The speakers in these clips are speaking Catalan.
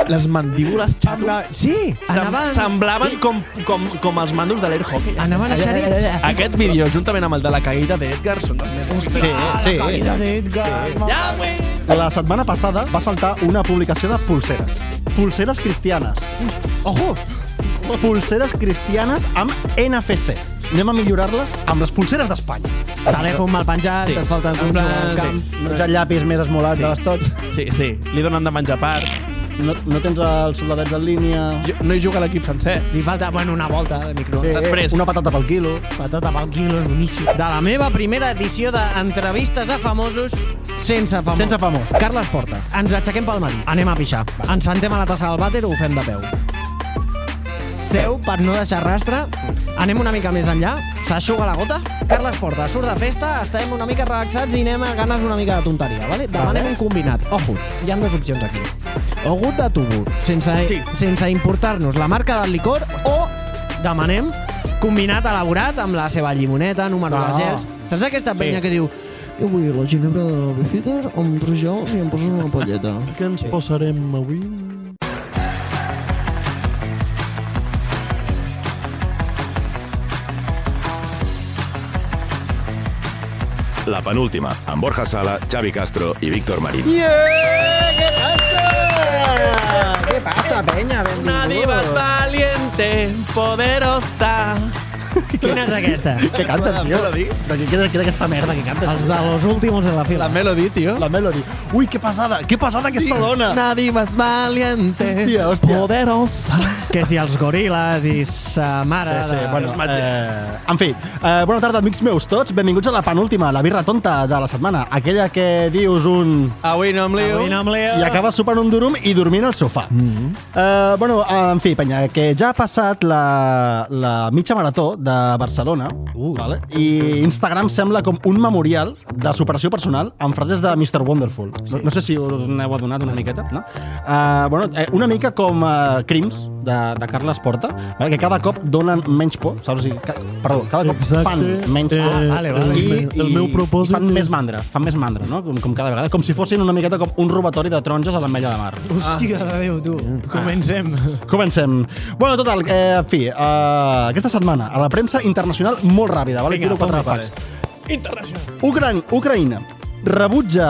Les mandíbules, xato. Sí, Semblaven com els mandos de l'air hockey. anaven eixerits. Aquest vídeo, juntament amb el de la caïda d'Edgar, són els més... Sí. Caïda d'Edgar. Ja, güey! La setmana passada va saltar una publicació de pulseres. Pulseres cristianes. Ojo! Pulseres cristianes amb NFC. Anem a millorar-les amb les pulseres d'Espanya. Telèfon mal penjat, et falten punts al camp. No tens el llapis més esmolat de l'estot. Sí, li donen de menjar part. No tens els soldadets en línia. No hi juga l'equip sencer. Li falta, una volta de micro. Sí, Després. una patata pel quilo. Patata pel quilo, és boníssim. De la meva primera edició d'entrevistes a famosos sense famós. Sense famós. Carles Porta. Ens aixequem pel matí. Anem a pixar. Ens sentem a la tassa del vàter o ho fem de peu? Seu per no deixar rastre. Anem una mica més enllà. S'aixuga la gota. Carles Porta surt de festa, estem una mica relaxats i anem a ganes una mica de tonteria, vale? Demanem un combinat. Ojo, hi ha dues opcions aquí. O gut de tubo, sense importar-nos la marca del licor, o demanem combinat elaborat amb la seva llimoneta, número de gels. Saps aquesta penya que diu jo vull la ginebra de Befites amb 3 gels i em poses una polleta? Què ens posarem avui? La penúltima, amb Borja Sala, Xavi Castro i Víctor Marín. Què passa? Què passa, penya? Una diva valiente, poderosa. Quina és aquesta? Què cantes, tio? Però què és aquesta merda que cantes? Els de los últimos de la fila. La Melody, tio. La Melody. Ui, que passada aquesta dona. Una diva valiente, Hòstia. poderosa. Que si els goril·les i sa mare... Bueno, en fi, bona tarda, amics meus tots. Benvinguts a la penúltima, la birra tonta de la setmana. Aquella que dius un... Avui no em lio. Avui no em lio. I acabes sopant un durum i dormint al sofà. Bueno, en fi, penya, que ja ha passat la mitja marató de Barcelona, vale? I Instagram sembla com un memorial de superació personal amb frases de Mr. Wonderful. No sé si us n'heu adonat una miqueta, no? Bueno, una mica com Crims, de Carles Porta, vale? Que cada cop donen menys por, saps? Perdó, cada cop fan menys por. Vale. El meu propòsit fan més mandra, no? Com cada vegada, com si fossin una miqueta com un robatori de taronges a l'Ametlla de Mar. Hòstia de Déu, tu. Comencem. Bueno, total, en fi, aquesta setmana a la premsa internacional molt ràpida, vale? Vinga, Tiro 4 fot-li, facts. Internacional. Ucraïna rebutja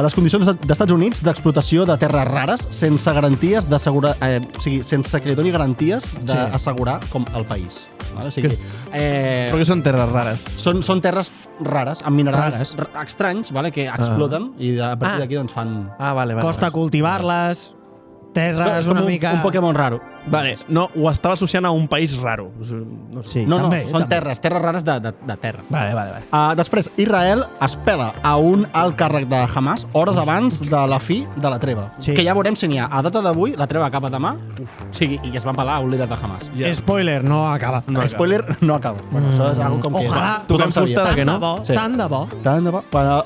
les condicions dels Estats Units d'explotació de terres rares sense garanties d'assegurar, sense que li doni garanties d'assegurar com el país. Vale? O sigui, Però que són terres rares. són terres rares, amb minerals estranys, vale? Que exploten i a partir d'aquí doncs, fan... Vale. Costa cultivar-les, terres una mica... Un Pokémon raro. Vale, no, ho estava associant a un país raro. No sé. Sí, No, també, són també. terres rares de terra. Vale. Després, Israel es pela a un alt càrrec de Hamas hores abans de la fi de la treva. Sí. Que ja veurem si n'hi ha. A data d'avui, la treva acaba demà, i es van pelar a un líder de Hamas. Spoiler, no acaba. Spoiler, no acaba. Bueno, això és algo com que... Ojalà. Tothom sabia. fusta de que no. Tant de bo. Tant de bo. Bueno,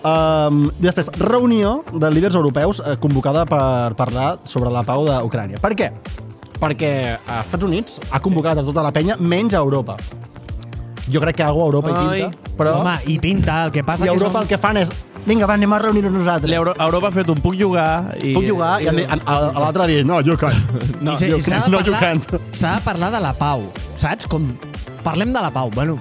i després, reunió de líders europeus convocada per parlar sobre la pau d'Ucrània. Per què? Perquè als Estats Units ha convocat a tota la penya menys a Europa. Jo crec que alguna Europa hi pinta, però... Home, i pinta, el que passa I a Europa el que fan és vinga, va, anem a reunir-nos nosaltres. Europa ha fet un puc jugar i... Puc jugar i l'altre ha dit no, you can't. No, you can't. s'ha de parlar de la pau, saps? Com parlem de la pau, bueno,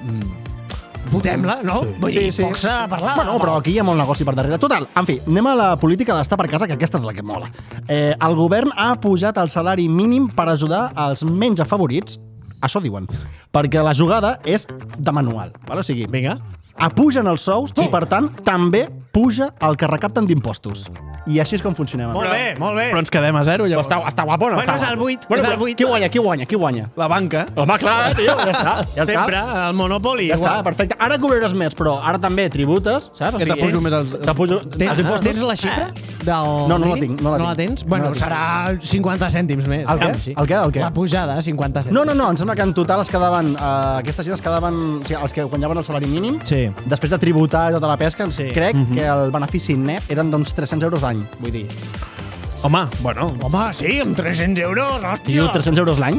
fotem-la, no? Vull dir, poc s'ha de parlar. Bueno, però aquí hi ha molt negoci per darrere. Total, en fi, anem a la política d'estar per casa, que aquesta és la que mola. El govern ha pujat el salari mínim per ajudar els menys afavorits, això diuen, perquè la jugada és de manual. Vale? O sigui, Vinga. apugen els sous i, per tant, també puja el que recapten d'impostos. I així és com funcionem. Molt bé, molt bé. Però ens quedem a zero, llavors. Està guapo, no? Bueno, és el 8, és el 8. Qui guanya? La banca. Home, clar, tio, ja està. Sempre, el Monopoly. Ja està, perfecte. Ara cobraràs més, però ara també tributes, saps? Que t'apujo més els... T'apujo els impostos. Tens la xifra? No la tinc. No la tens? Bueno, serà 50 cèntims més. El què? El què? La pujada, 50 cèntims. No, em sembla que en total es quedaven... aquesta gent es quedaven... O sigui, els que guanyaven el salari mínim, Sí. després de tributar i tota la pesca, Sí. crec que el benefici net eren d'uns 300 euros l'any. Vull dir, Home, bueno... Home, sí, amb 300 euros, hòstia. tio, 300 euros l'any?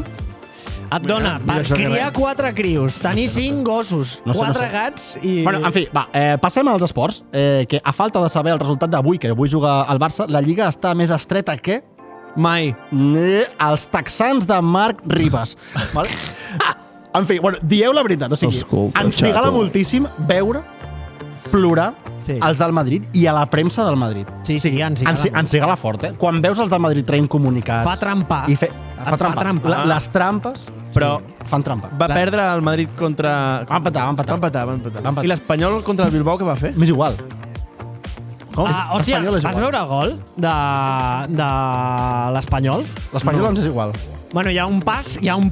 Et dona per això que criar 4 crios, tenir 5 gossos, No sé, 4 gats i... Bueno, en fi, va, passem als esports, que a falta de saber el resultat d'avui, que avui juga el Barça, la Lliga està més estreta que... Mai. Els texans de Marc Ribas. Vale? En fi, bueno, dieu la veritat. O sigui, Escolta, ens cigala xato. moltíssim veure, plorar Sí. els del Madrid i a la premsa del Madrid. Sí, sí, ens cigala. Ens cigala fort, eh? Quan veus els del Madrid traient comunicats... Fa trampar. I Et fa trampar. Les trampes Però fan trampa. va perdre el Madrid contra... Va empatar. Va empatar. I l'Espanyol contra el Bilbao, què va fer? M'és igual. Com? Hòstia, Espanyol és vas igual. veure el gol de l'Espanyol? L'Espanyol ens és igual. Bueno, hi ha un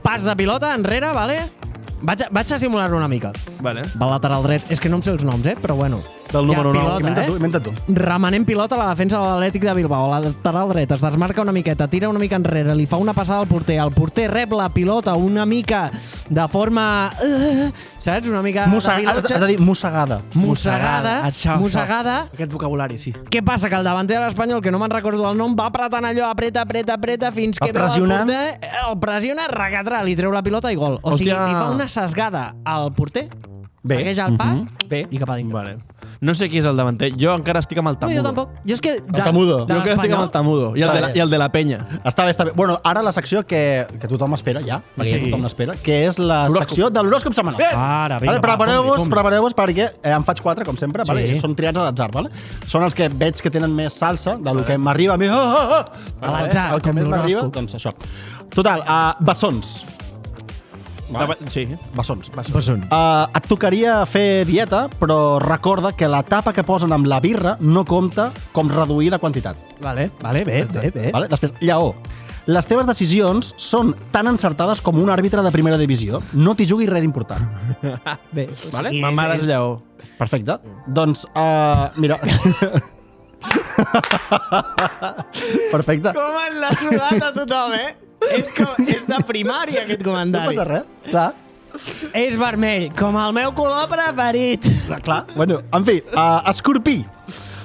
pas de pilota enrere, vale? Vaig a simular-ho una mica. Vale. Va lateral dret. És que no em sé els noms, però bueno. Del número Hi ha 9. pilota, Inventa tu. Remenent pilota a la defensa de l'Atlètic de Bilbao. A la lateral dret es desmarca una miqueta, tira una mica enrere, li fa una passada al porter. El porter rep la pilota una mica de forma... saps? Una mica... Has de dir mossegada. Mossegada. Aquest vocabulari, sí. Què passa? Que el davanter de l'Espanyol, que no me'n recordo el nom, va apretant allò, apreta, fins que El veu el pressionant. porter, el pressiona, regatrà, li treu la pilota i gol. O sigui, Hòstia. li fa una sesgada al porter, Bé. segueix el pas Bé. i cap a dintre. Vale. No sé qui és el davanter. Jo encara estic amb el No, Tamudo. jo tampoc. Jo és que... Tamudo. Jo encara estic amb el Tamudo. I el de la penya. Està bé. Bueno, ara la secció que tothom espera ja, perquè Sí. tothom l'espera, que és la secció de l'horòscop setmanal. Ara, vinga, Vale, va, som-hi. prepareu-vos perquè en faig 4, com sempre, vale? Sí. Són triats a l'atzar. Vale? Són els que veig que tenen més salsa, del que m'arriba a mi. A l'atzar, el que com més m'arriba, l'horòscop. doncs això. Total, bessons. Sí. Bessons. Bessons. Et tocaria fer dieta, però recorda que la tapa que posen amb la birra no compta com reduir la quantitat. Vale, bé. Vale? Després, lleó. Les teves decisions són tan encertades com un àrbitre de primera divisió. No t'hi juguis res important. Bé. Vale? Ma mare és lleó. Perfecte. Doncs, mira... Perfecte. Com en l'ha sudat a tothom, És de primària, aquest No comentari. passa res. Clar. És vermell, com el meu color preferit. Clar. Bueno, en fi, Escorpí.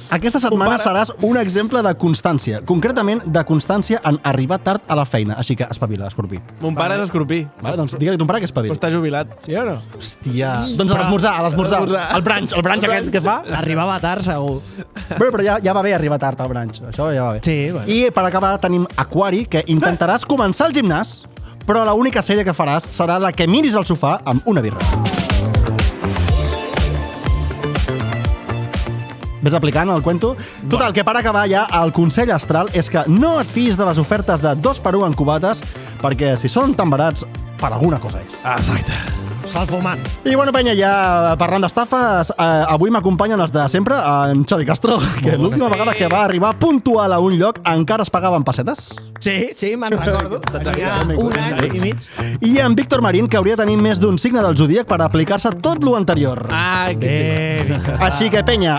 Aquesta setmana seràs un exemple de constància. Concretament, de constància en arribar tard a la feina. Així que espavila, Escorpí. Mon pare és escorpí. Vale? Doncs digue-li a ton pare que Però espavila. està jubilat. Sí o no? Hòstia. Doncs a l'esmorzar. El brunch aquest que es fa. Arribava tard, segur. Bé, però ja va bé arribar tard al brunch. Això ja va bé. Sí, bueno. I per acabar tenim Aquari, que intentaràs començar el gimnàs, però l'única sèrie que faràs serà la que miris al sofà amb una birra. Ves aplicant el cuento? Total, que per acabar ja, el consell astral és que no et fiïs de les ofertes de 2x1 en cubates, perquè si són tan barats, per alguna cosa és. Exacte. Salfumant. I bueno, penya, ja parlant d'estafes, avui m'acompanyen els de sempre, en Xavi Castro, que l'última vegada que va arribar puntual a un lloc encara es pagaven pessetes. Sí, me'n recordo. Tenia un any i mig. I en Víctor Marín, que hauria de tenir més d'un signe del zodíac per aplicar-se tot lo anterior. Ah, que Així que, penya,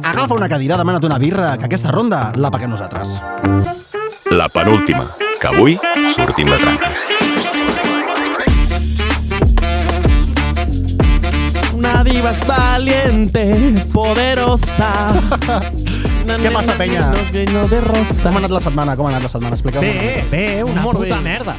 agafa una cadira, demana't una birra, que aquesta ronda la paguem nosaltres. La penúltima, que avui sortim de tranques. Una diva es valiente, poderosa. Què passa, penya? No de rosa. Com ha anat la setmana? Expliqueu-me. Bé, una Molt puta bé. merda.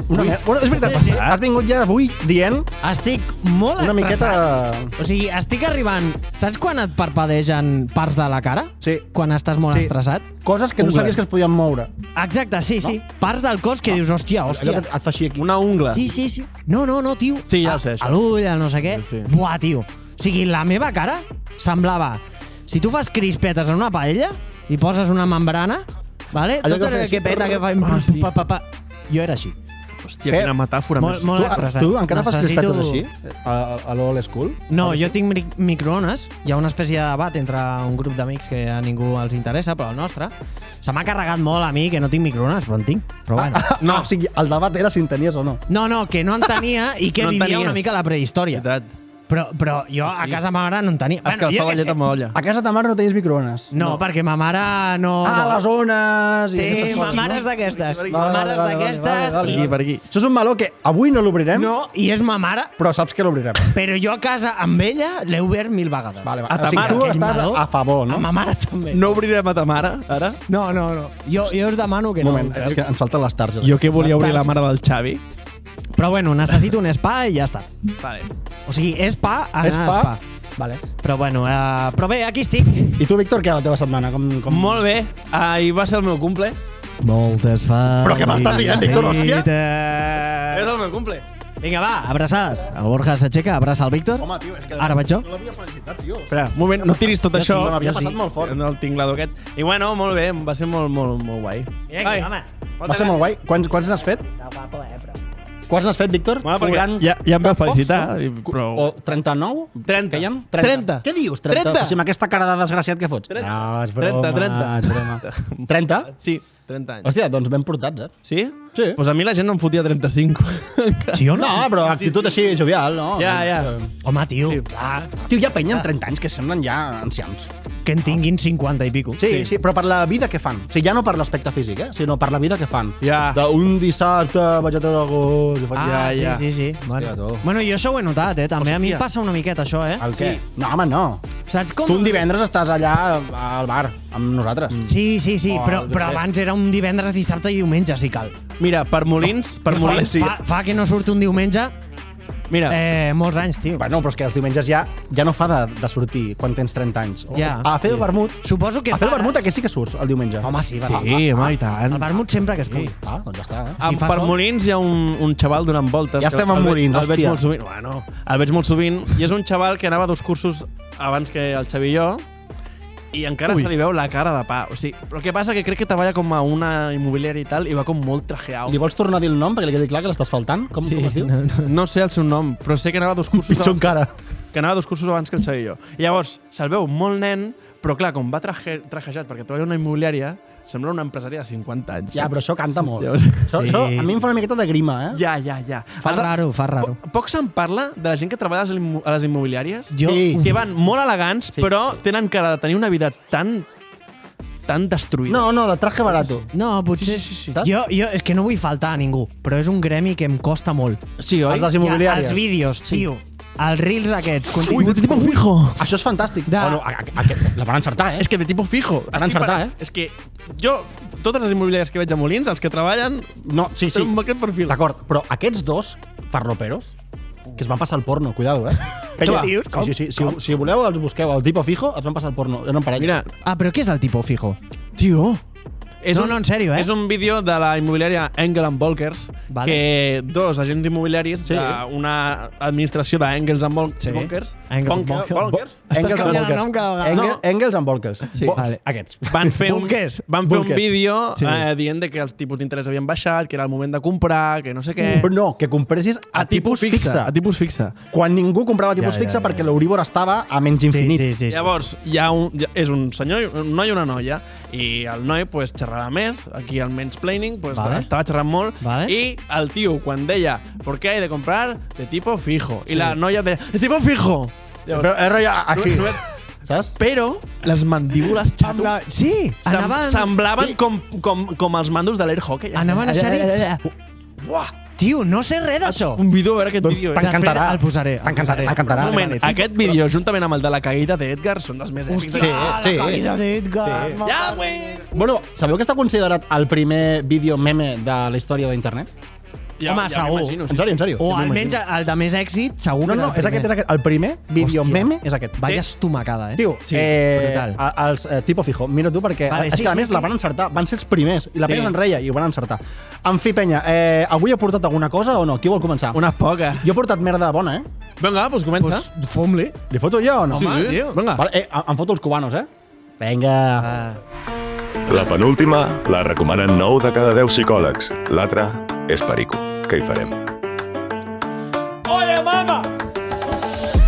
Bueno, és veritat, Sí. has vingut ja avui dient Estic molt una miqueta... O sigui, estic arribant... Saps quan et parpadegen parts de la cara? Sí. Quan estàs molt Sí. estressat? Coses que no Ungles. sabies que es podien moure. Exacte, sí. Parts del cos que dius, hòstia. Allò que et fa així aquí. Una ungla. Sí. No, tio. Sí, ja ho sé, això. A l'ull, el no sé què. Sí. Buah, tio. O sigui, la meva cara semblava... Si tu fas crispetes en una paella i poses una membrana, vale? Allò Tot que el fes- que peta, que fa... sí. Jo era així. Hòstia, quina metàfora més. Molt estressat. Tu encara fas Necessito- crispetes així? A l'Old School? No, jo tinc microones. Hi ha una espècie de debat entre un grup d'amics que a ningú els interessa, però el nostre se m'ha carregat molt a mi que no tinc microones, però en tinc. Però bueno. No, o sigui, el debat era si en tenies o no. No, que no en tenia i que No en vivia tenies. una mica la prehistòria. Veritat. Però jo a casa ma mare no en tenia. Escalfava llet amb olla. A casa ta mare no tenies microones? No, perquè ma mare no... Les zones... i Sí, aquestes ma coses, mare no? és d'aquestes. Vale, Ma mare és vale, d'aquestes. vale. Per aquí. Això és un meló que avui no l'obrirem, No, i és ma mare, però saps que l'obrirem. però jo a casa amb ella l'he obert 1000 vegades. Vale, A ta o sigui, mare, tu aquell estàs meló, a favor, no? A ma mare també. No obrirem a ta mare, ara? No. Jo us demano que Un no. moment, és que ens falten les targes. Jo que volia obrir la mare del Xavi. Però bueno, necessito un spa i ja està. Vale. O sigui, és pa, anar És a pa? spa. Vale. Però bueno, però bé, aquí estic. I tu, Víctor, què, la teva setmana? Com... Molt bé. Ahir va ser el meu cumple. Moltes felicitats. Però què m'estàs dient, Víctor, hòstia? És el meu cumple. Vinga, va, abraçades. El Borja s'aixeca, abraça el Víctor. Home, tio, és que... Ara vaig jo. No l'havia felicitat, tio. Espera, un moment, no tiris tot això. Se m'havia passat molt fort. No el tinc aquest. I bueno, molt bé, va ser molt guai. Vinga, home. Va ser molt guai. Quants n'has fet? Quants n'has fet, Víctor? Bueno, perquè 40... ja em vau felicitar. Pocs, no? Però... O 39? 30. Què hi ha? 30. Què dius, 30? 30. O sigui, amb aquesta cara de desgraciat que fots. 30. No, és broma, 30. és broma. 30? Sí, 30 anys. Hòstia, doncs ben portats, eh? Sí? Sí. Pues a mi la gent no em fotia 35. Sí o no? No, però actitud així jovial, no? Ja. Home, tio, Tio, hi ha penya amb 30 anys que semblen ja ancians. que en tinguin 50 i pico. Sí, però per la vida que fan. O sigui, ja no per l'aspecte físic, sinó per la vida que fan. Ja. Un dissabte vaig a treure gos... Ja. Sí. Bueno. Hòstia, tu. Bueno, jo això ho he notat, també. A mi Hòstia. em passa una miqueta, això, El què? No, home, no. Saps com? Tu un divendres estàs allà al bar amb nosaltres. Sí, Oh, però jo sé. abans era un divendres, dissabte i diumenge, si cal. Mira, per Molins... Sí. Fa que no surt un diumenge Mira, molts anys, tio. Bueno, però és que els diumenges ja no fa de sortir quan tens 30 anys. Ja. A fer el vermut. Suposo que A fer el fa, vermut aquí sí que surts el diumenge. Home, sí, sí, home, i tant. El vermut sempre que es pugui. Doncs ja està, Ah, si fa per sol. Molins hi ha un xaval donant voltes. Ja que estem amb el Molins, el veig hòstia. molt sovint. Bueno, el veig molt sovint i és un xaval que anava a 2 cursos abans que el Xavi i jo i encara se li veu la cara de pa. O sigui, però el que passa que crec que treballa com a una immobiliària i tal i va com molt trajeado. Li vols tornar a dir el nom perquè li quedi clar que l'estàs faltant? Com es diu? No sé el seu nom, però sé que anava a 2 cursos Pitjor encara. que anava a 2 cursos abans que el Xavi i jo. I llavors, se'l veu molt nen, però clar, com va trajejat perquè treballa en una immobiliària, sembla una empresària de 50 anys. Ja, però això canta molt. Llavors- Això a mi em fa una miqueta de grima, eh? Ja. Fa raro. Poc se'n parla de la gent que treballa a les immobiliàries, Sí. que van molt elegants, Sí. però tenen cara de tenir una vida tan destruïda. No, de traje barato. No, potser... Sí. Jo és que no vull faltar a ningú, però és un gremi que em costa molt. Sí, oi? Els dels immobiliàries. Els vídeos, tio. Els reels aquests. Ui, continguts de tipo fijo. Això és fantàstic. De- Bueno, la van encertar, eh? És que de tipo fijo. Van encertar, eh? És que jo, totes les immobiliàries que veig a Molins, els que treballen, No, sí. tenen aquest perfil. D'acord, però aquests dos farloperos que es van passar el porno, cuidado, eh? Penya, dius? Com? Sí. Si voleu, els busqueu. El tipo fijo, els van passar el porno. Eren parella. Mira, Ah, però què és el tipo fijo? tio... No, en sèrio, És un vídeo de la immobiliària Engel Volkers, Vale. que dos agents immobiliaris Sí. d'una administració d'Engels Volkers, Engels Volkers, Engels canviant and el nom cada vegada. Volkers. Engels and Volkers. Sí. Vale. Aquests. van fer un Bunkers. vídeo Sí. dient de que els tipus d'interès havien baixat, que era el moment de comprar, que no sé què... No, que compressis a tipus fixe. A tipus fixe. Quan ningú comprava a tipus fixe perquè l'Euribor estava a menys infinit. Sí. Llavors, és un senyor, un noi i una noia, i el noi pues, xerrava més, aquí al mansplaining pues, Vale. estava xerrant molt, Vale. i el tio, quan deia ¿por qué hay de comprar de tipo fijo? I la noia deia ¿de tipo fijo? Però és rotllo així. No és- Saps? Però les mandíbules, xato, Sí, semblaven com els mandos de l'air hockey. Anaven a xerits. Buah! Tio, no sé res d'això. Un vídeo, a veure aquest Doncs vídeo. t'encantarà. El posaré. T'encantarà. Un moment, aquest vídeo, juntament amb el de la caïda d'Edgar, són dels més èpics. Sí, sí. d'Edgar. Ja, güey! Bueno, sabeu que està considerat el primer vídeo meme de la història d'internet? Home, segur. m'imagino, sí. En sèrio? O almenys el de més èxit, segur No, que no, era és aquest. El primer vídeo Hòstia. meme és aquest. Vaya estomacada, eh? Tio, sí, brutal. els tipo fijo, mira tu, perquè Vale, és sí, que a sí, més sí. la van encertar, van ser els primers, i la Sí. penya se'n reia i ho van encertar. En fi, penya, avui he portat alguna cosa o no? Qui vol començar? Unes poques. Jo he portat merda bona, eh? Vinga, doncs comença. Pues, fom-li. Li foto jo o no? Home, tio. Vinga. Vale, em foto els cubanos, eh? Vinga. La penúltima la recomanen 9 de cada 10 psicòlegs. L'altra és perico. Què hi farem? Oye, mamá,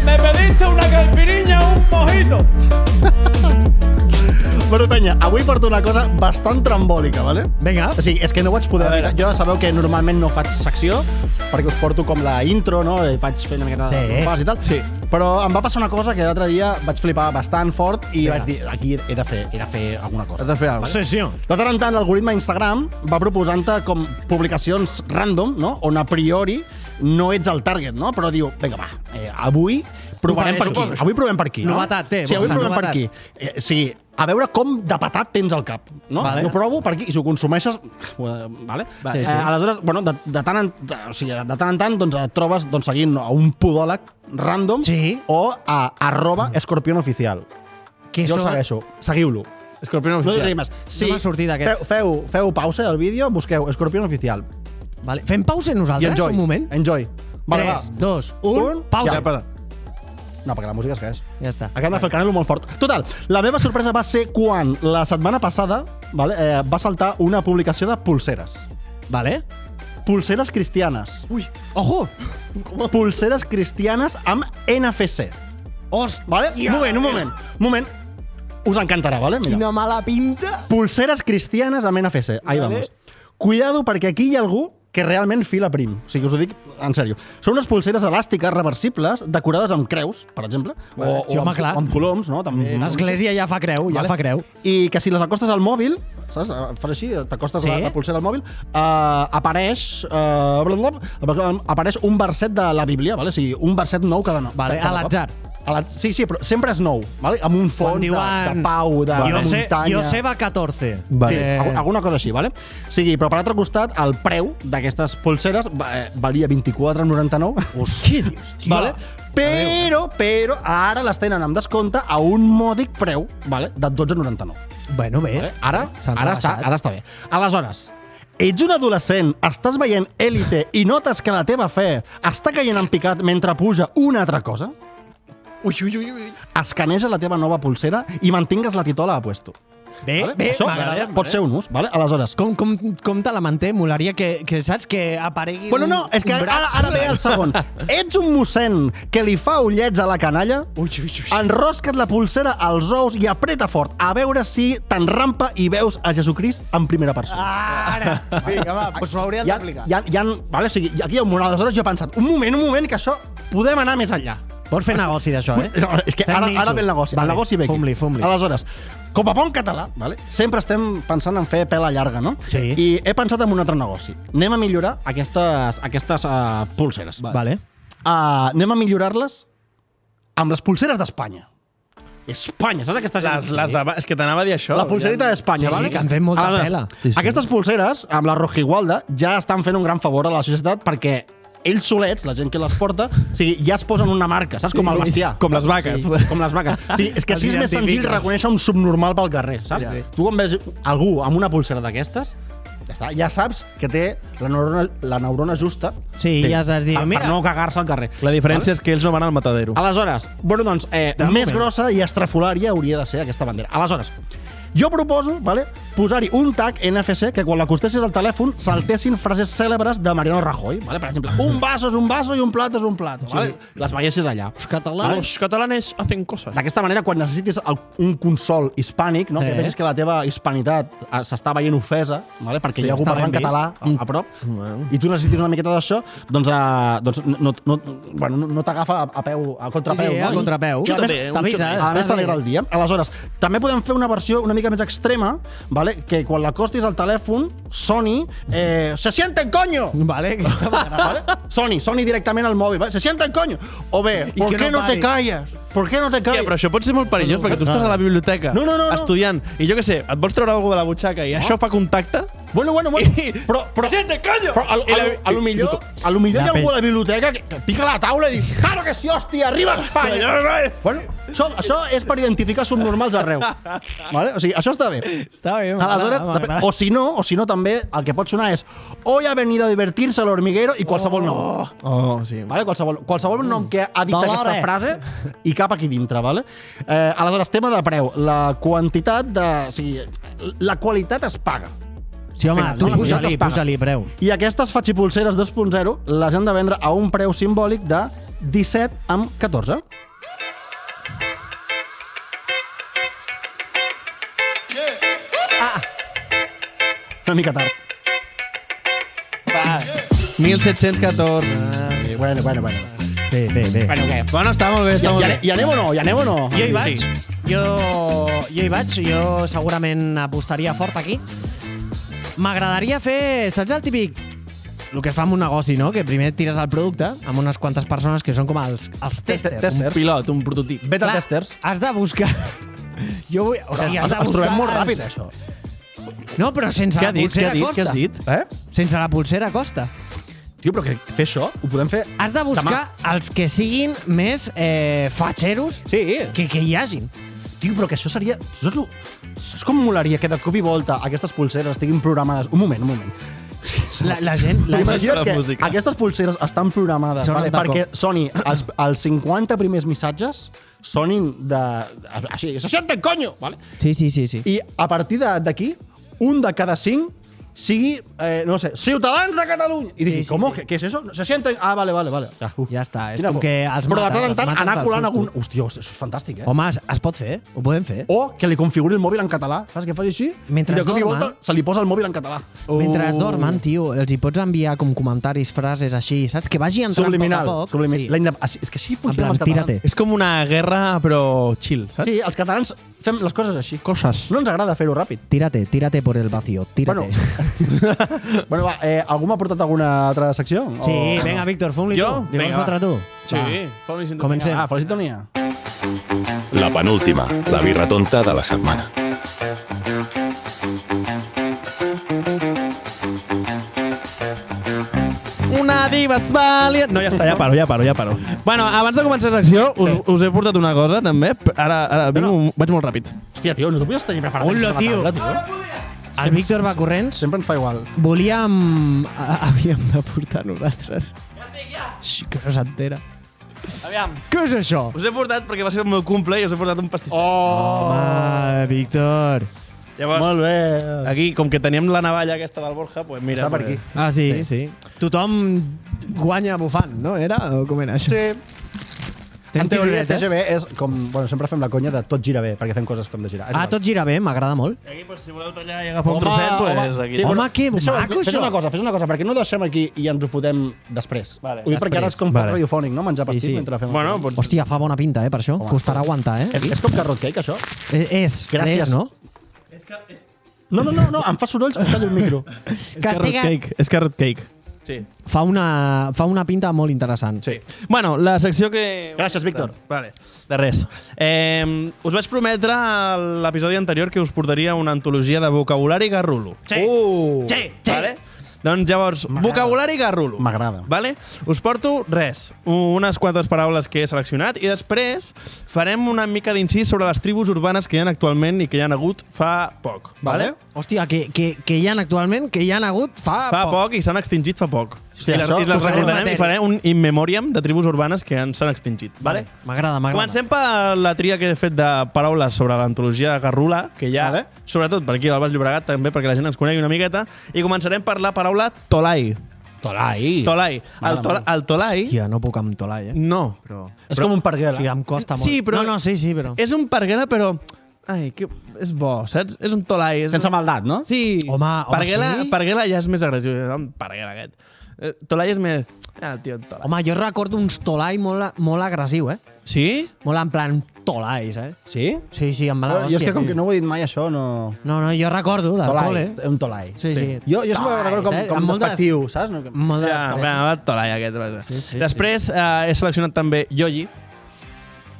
me pediste una caipiriña o un mojito. Bueno, penya, avui porto una cosa bastant trambòlica, vale? Vinga. O sigui, és que no ho vaig poder A veure. evitar. Jo sabeu que normalment no faig secció, perquè us porto com la intro, no? I faig fer una miqueta Sí. de pas i tal. Sí. Però em va passar una cosa que l'altre dia vaig flipar bastant fort i vaig dir, aquí he de fer alguna cosa. Has de fer alguna cosa. Sessió. De tant en tant, l'algoritme d'Instagram va proposant-te com publicacions random, no? On a priori no ets el target, no? Però diu, vinga, va, avui provarem per aquí. Suposo. Avui provem per aquí, no? Novetat, té, Sí, avui Borja, provem per aquí. Sí, a veure com de patat tens al cap, no? Vale. Jo provo per aquí i si ho consumeixes, vale? Sí, sí. Aleshores, bueno, de tant en tant doncs, et trobes doncs, seguint a un podòleg random Sí. o a @escorpionoficial. Que Jo el això... segueixo. Seguiu-lo. Escorpión No oficial. diré més. Sí, m'ha sortit aquest. feu pausa al vídeo, busqueu Escorpión oficial. Vale. Fem pausa I nosaltres, enjoy. un moment? Enjoy. Vale, 3, 2, 1, pausa. Ja. Para. No, perquè la música és que és. Ja està. Acabem de fer el canelo molt fort. Total, la meva sorpresa va ser quan la setmana passada va saltar una publicació de pulseres. Vale. Pulseres cristianes. Ui, ojo! Pulseres cristianes amb NFC. Hòstia, Vale? Un moment. Us encantarà, vale? Mira. quina mala pinta! Pulseres cristianes amb NFC. Ahí vamos. Cuidado, perquè aquí hi ha algú que realment fila prim. O sigui, us ho dic en sèrio. Són unes pulseres elàstiques reversibles decorades amb creus, per exemple, Sí, home, clar. amb coloms, no? També. L'església ja fa creu, ja Vale. fa creu. I que si les acostes al mòbil, saps? Fas així, t'acostes Sí. la pulsera al mòbil, apareix un verset de la Bíblia, vale? O sigui, un verset nou cada cop. Vale, a l'atzar. Sí, però sempre és nou, vale? Amb un fons de pau, de muntanya. Joseba 14. Sí, alguna cosa així, vale? O sigui, però per l'altre costat, el preu d'aquestes pulseres valia 24,99. Què dius, tio? Vale? Però ara les tenen amb descompte a un mòdic preu, vale? De 12,99. Bueno, bé. Vale? Ara S'han està bé. Aleshores, ets un adolescent, estàs veient Élite i notes que la teva fe està caient en picat mentre puja una altra cosa? Ui. Escaneja la teva nova pulsera i mantingues la titola a puesto. Bé, Vale? bé, Això m'agrada. pot ser un ús, vale? Aleshores... Com te la manté? Molaria que saps, que aparegui Bueno, no, és que un braç. ara ve el segon. Ets un mossèn que li fa ullets a la canalla? Ui. Enrosca't la pulsera als ous i apreta fort, a veure si t'enrampa i veus a Jesucrist en primera persona. Ara! Vinga, va, doncs ho hauries d'aplicar. Vale, o sigui, aquí hi ha un moral. Aleshores jo he pensat, un moment, que això podem anar més enllà. Pots fer negoci d'això, eh? No, és que ara ve el negoci. Vale, El negoci ve aquí. fum-li. Aleshores, com a bon català, vale? Sempre estem pensant en fer pela llarga, no? Sí. I he pensat en un altre negoci. Anem a millorar aquestes pulseres. Vale. Anem a millorar-les amb les pulseres d'Espanya. Espanya, saps aquesta gent? És que t'anava a dir això. La pulserita d'Espanya, Sí, vale? que han fet molta Aleshores, pela. Sí. Aquestes pulseres, amb la Rojigualda, ja estan fent un gran favor a la societat perquè ells solets, la gent que les porta, o sigui, ja es posen una marca, saps? Com el bestiar. Com les vaques. Sí, com les vaques. Sí, és que així és més senzill reconèixer un subnormal pel carrer, saps? Ja. Tu quan veus algú amb una pulsera d'aquestes, ja saps que té la neurona justa Sí, ja saps dir, per mira, no cagar-se al carrer. La diferència és que ells no van al matadero. Aleshores, bueno, doncs, més moment. grossa i estrafolària hauria de ser aquesta bandera. Aleshores, jo proposo, vale, posar-hi un tag NFC que quan l'acostessis al telèfon saltessin frases cèlebres de Mariano Rajoy. Vale? Per exemple, un vaso és un vaso i un plato és un plato. Vale? Les veiessis allà. els catalans... Los catalanes hacen coses. D'aquesta manera, quan necessitis un consol hispànic, no? Que vegis que la teva hispanitat s'està veient ofesa, vale? Perquè hi ha algú està parlant ben català a prop, i tu necessitis una miqueta d'això, doncs no t'agafa a contrapeu. Sí, no? a contrapeu. I a més, T'avisa, a més t'alegra el dia. Aleshores, també podem fer una versió una mica més extrema, vale? Que quan l'acostis al telèfon soni «Se sienten, coño!» Vale, que ¿Vale? Sony directament al mòbil, ¿vale? Se sienten, coño. O bé, I ¿por que qué no no te pari. calles? ¿Por qué no te Hòstia, calles? però això pot ser molt perillós, perquè tu estàs a la biblioteca No. estudiant, i jo què sé, et vols treure alguna de la butxaca i això fa contacte? Bueno. Però Siente, coño! a lo millor hi ha algú a la biblioteca que pica la taula i diu «Claro que sí, hòstia, arriba Espanya!» Bueno, això és per identificar subnormals arreu. Vale? O sigui, això està bé. Està bé, Aleshores, o si no, també el que pot sonar és «Hoy ha venido a divertirse al hormiguero» i qualsevol nom. Oh, sí. Vale? Qualsevol nom que ha dit Dolores. aquesta frase i cap aquí dintre, vale? Aleshores, tema de preu. La quantitat de... O sigui, la qualitat es paga. Sí, home, tu la qualitat es paga. puja-li preu. I aquestes fatxipulseres 2.0 les hem de vendre a un preu simbòlic de 17,14. Una mica tard. Va. 1714. Bueno. Bé. Bueno, què? Bueno, està molt bé, està molt bé. I anem o no? Jo hi vaig. Sí. Jo segurament apostaria fort aquí. M'agradaria fer, saps el típic, el que es fa amb un negoci, no? Que primer tires el producte amb unes quantes persones que són com els testers. Testers. Un pilot, un prototip. Beta Clar, testers. Has de buscar... Jo vull... O sigui, has de Ens buscar... trobem molt ràpid, això. No, però sense Què la ha dit? pulsera costa. Què has dit? Sense la pulsera costa. Tio, però que fer això ho podem fer... Has de buscar els que siguin més fatxeros Sí. que hi hagin. Tio, però que això seria... Saps com molaria que de cop i volta aquestes pulseres estiguin programades... Un moment. La gent... Imagina't que música. aquestes pulseres estan programades Sonen de perquè cop. soni els 50 primers missatges sonin de... Així, se sienten, coño! Vale? Sí. I a partir d'aquí, un de cada 5 sigui, no sé, Ciutadans de Catalunya. I digui, Sí, com? sí. ¿Qué es eso? Se sienten... Ah, vale. Ja està, és Quina com por. que els Però de maten, tant en els tant maten anar del colant susto. algun... Hòstia, això és fantàstic, eh? Home, es pot fer, ho podem fer. O que li configuri el mòbil en català, saps? Que faci així, Mentre i de cop i dormen. volta se li posa el mòbil en català. Mentre es dormen, tio, els hi pots enviar com comentaris, frases així, saps? Que vagi entrant Subliminal. poc a poc. Subliminal. Sí. És que així En funcionen plan, els catalans. tírate. És com una guerra, però chill, saps? Sí, els catalans fem les coses així. Coses. No ens agrada fer-ho ràpid. Tírate por el vacío, tírate. Bueno, va, algú m'ha portat alguna altra secció? Sí, venga, Víctor, fum-li Jo? tu. Li vols Vinga, fotre tu? Sí, Va. fem-li sintonia. Comencem. Ah, feliç sintonia. La penúltima, la birra tonta de la setmana. Una diva valiant... No, ja està, ja paro. Bueno, abans de començar la secció, us he portat una cosa, també. Ara vaig molt ràpid. Hòstia, tio, no t'ho podies tenir preparat. Hola, abans de tio. la taula, El Víctor va corrents. Sempre ens fa igual. Volíem... Havíem de portar nosaltres. Xi, que no s'entera. Aviam, Què és això? us he portat perquè va ser el meu cumple i us he portat un pastisset. Oh! Home, Víctor. Llavors, Molt bé. aquí, com que teníem la navalla aquesta del Borja, pues mira... Està per aquí. Ah, sí. Tothom guanya bufant, no? Era? O com era això? Sí. En teoria, TGV és com... Bueno, sempre fem la conya de tot gira bé, perquè fem coses com de girar. És Ah, igual. tot gira bé, m'agrada molt. I aquí, pues, si voleu tallar i agafar un trosset, pues aquí. Sí, Home, que deixa'm- maco, fes això. Fes una cosa, perquè no ho deixem aquí i ens ho fotem després. Vale, Ho dic perquè ara és com Vale. poc radiofònic, no? Menjar pastís Sí, sí. mentre fem... Bueno, pues... Hòstia, fa bona pinta, per això. Home, Costarà aguantar, És com carrot cake, això? És, Gràcies. no? No, em fa sorolls, em tallo el micro. Carrot cake. És carrot cake. Sí. Fa una pinta molt interessant. Sí. Bueno, la secció que... Gràcies, Víctor. Vale, de res. Us vaig prometre a l'episodi anterior que us portaria una antologia de vocabulari garrulo. Sí. Sí. Vale? Doncs llavors, vocabulari garrulo. M'agrada. Vale? Us porto res, unes quantes paraules que he seleccionat i després farem una mica d'incís sobre les tribus urbanes que hi ha actualment i que hi ha hagut fa poc. Vale? Hòstia, que hi ha actualment, que hi ha hagut fa Fa poc i s'han extingit fa poc. Hòstia, I les això i les ho farem recordarem i matèria. farem un in memoriam de tribus urbanes que s'han extingit. Vale? M'agrada. Comencem per la tria que he fet de paraules sobre l'antologia garrula, que hi ha, Vale. sobretot per aquí al Baix Llobregat, també perquè la gent ens conegui una miqueta, i començarem per la paraula tolai. Tolai. Tolai. M'agrada El tolai... Hòstia, no puc amb tolai, No. És com un parguela. O sigui, em costa molt. Sí, però... No, sí, però... És un parguela, però... Ai, que és bo, saps? És un tolai. És... Sense maldat, no? Sí. Home, Parguela, sí? Parguela ja és més agressiu. Un parguela aquest. Tolai és més... Ah, tio, tolai. Home, jo recordo uns tolai molt agressiu, eh? Sí? Molt en plan tolais, eh? Sí? Sí, amb mala Jo és hòstia. que com que no ho he dit mai, això no... No, jo recordo del Tolai. col·le. Un tolai. Sí. Jo sempre ho recordo Tolais, com Amb moltes- despectiu, saps? No? Molt de... Ja, va, tolai aquest. sí, Després he seleccionat també Yoyi.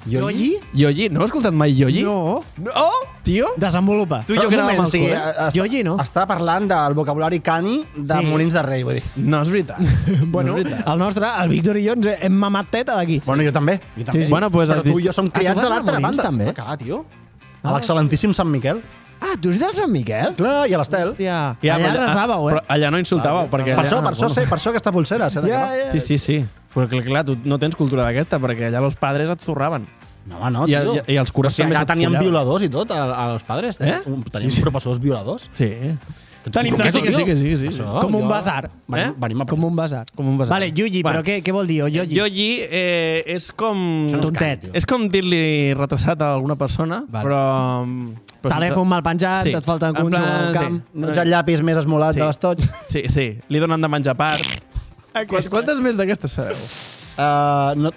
Yoyi? Yoyi? No has escoltat mai Yoyi? No. Oh, tio! Desenvolupa. Tu i jo que anàvem al col·le. Yoyi, no? Està parlant del vocabulari cani de Sí. Molins de Rei, vull dir. No és veritat. Bueno, no és veritat. el nostre, el Víctor i jo ens hem mamat teta d'aquí. Bueno, jo també. Sí. Bueno, pues Però el tu i jo som criats tu vas de a l'altra Molins, banda. també? Ah, clar, tio. A l'excel·lentíssim Sant Miquel. Ah, tu ets del Sant Miquel? Clar, i a l'Estel. Hòstia, Ja, allà però resàveu, eh? Però allà no insultàveu, perquè... Per allà... això aquesta pulsera s'ha de quedar. Sí. Però clar, tu no tens cultura d'aquesta, perquè allà els padres et zurraven. No, home, no, I, tio. i els cures O sigui, també allà se't teníem follaven. violadors i tot, als padres. Teníem professors violadors. Sí. Tenim que sí, que sí, que sí. Això, Com un jo- basar. Venim a... Com un basar. Com un basar. Vale, Yuyi, Bueno. però què vol dir? O Yoyi? Yoyi és com... Tontet. És com dir-li retrasat a alguna persona, Vale. però Telèfon mal penjat, et falta un conjunt al camp. No ets el llapis més esmolat de l'estoig. Sí. Li donen de menjar a part. Quantes més d'aquestes sabeu?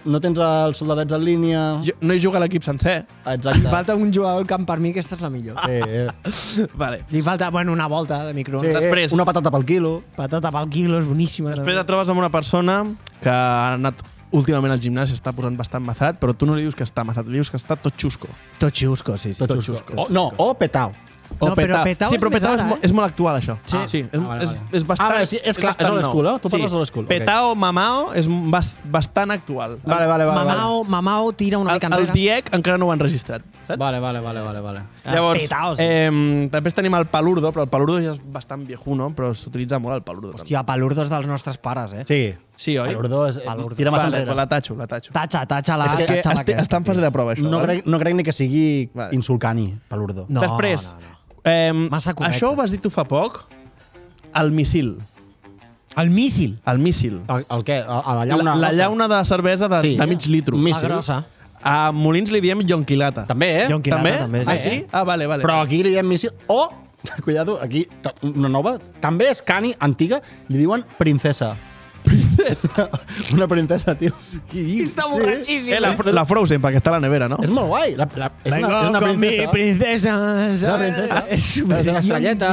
No tens els soldadets en línia. No hi juga l'equip sencer. Exacte. Li falta un jugador al camp, per mi aquesta és la millor. Sí. Vale. Li falta, bueno, una volta de micro. Sí, Després- una patata pel quilo. Patata pel quilo, és boníssima. Després et trobes amb una persona que ha anat últimament al gimnàs i està posant bastant mazat, però tu no li dius que està mazat, li dius que està tot xusco. Tot xusco, sí. Tot xusco. O petao. O No, però Petao sí, però és més Petao ara, és molt actual, això. Sí. vale. És bastant... vale, sí, és clar, és bastant old nou. school, tu parles de l'old school, ok. Petao, Mamao, és bastant actual. Vale. Mamao tira una mica El enrere. Diec encara no ho han registrat, saps? Vale. Llavors, Petao, sí. després tenim el Palurdo, però el Palurdo ja és bastant viejuno, però s'utilitza molt el Palurdo. també. Hòstia, Palurdo és dels nostres pares, eh? Sí. Sí, oi? Palurdo és... Palurdo. Tira massa Vale, enrere. la tatxo. Tatxa-la. És que tatxa-la està en fase de prova, això. No vale? crec ni que sigui Vale. insulcani, Palurdo. No, Després, no. Massa correcte. això ho vas dir tu fa poc, el missil. El míssil. El missil. El què? A la llauna? La llauna de cervesa de, Sí. de mig litro. La Míssil. grossa. A Molins li diem jonquilata. També, eh? Jonquilata També? també, sí. Ah, sí? Ah, vale. Però aquí li diem míssil. O, cuidado, aquí una nova, també és cani, antiga, li diuen princesa. Princesa? Una princesa, tio. Qui dius? Està borratxíssim. La Frozen, perquè està a la nevera, no? És molt guai. És una princesa. princesa. Una princesa. És Té una estrelleta.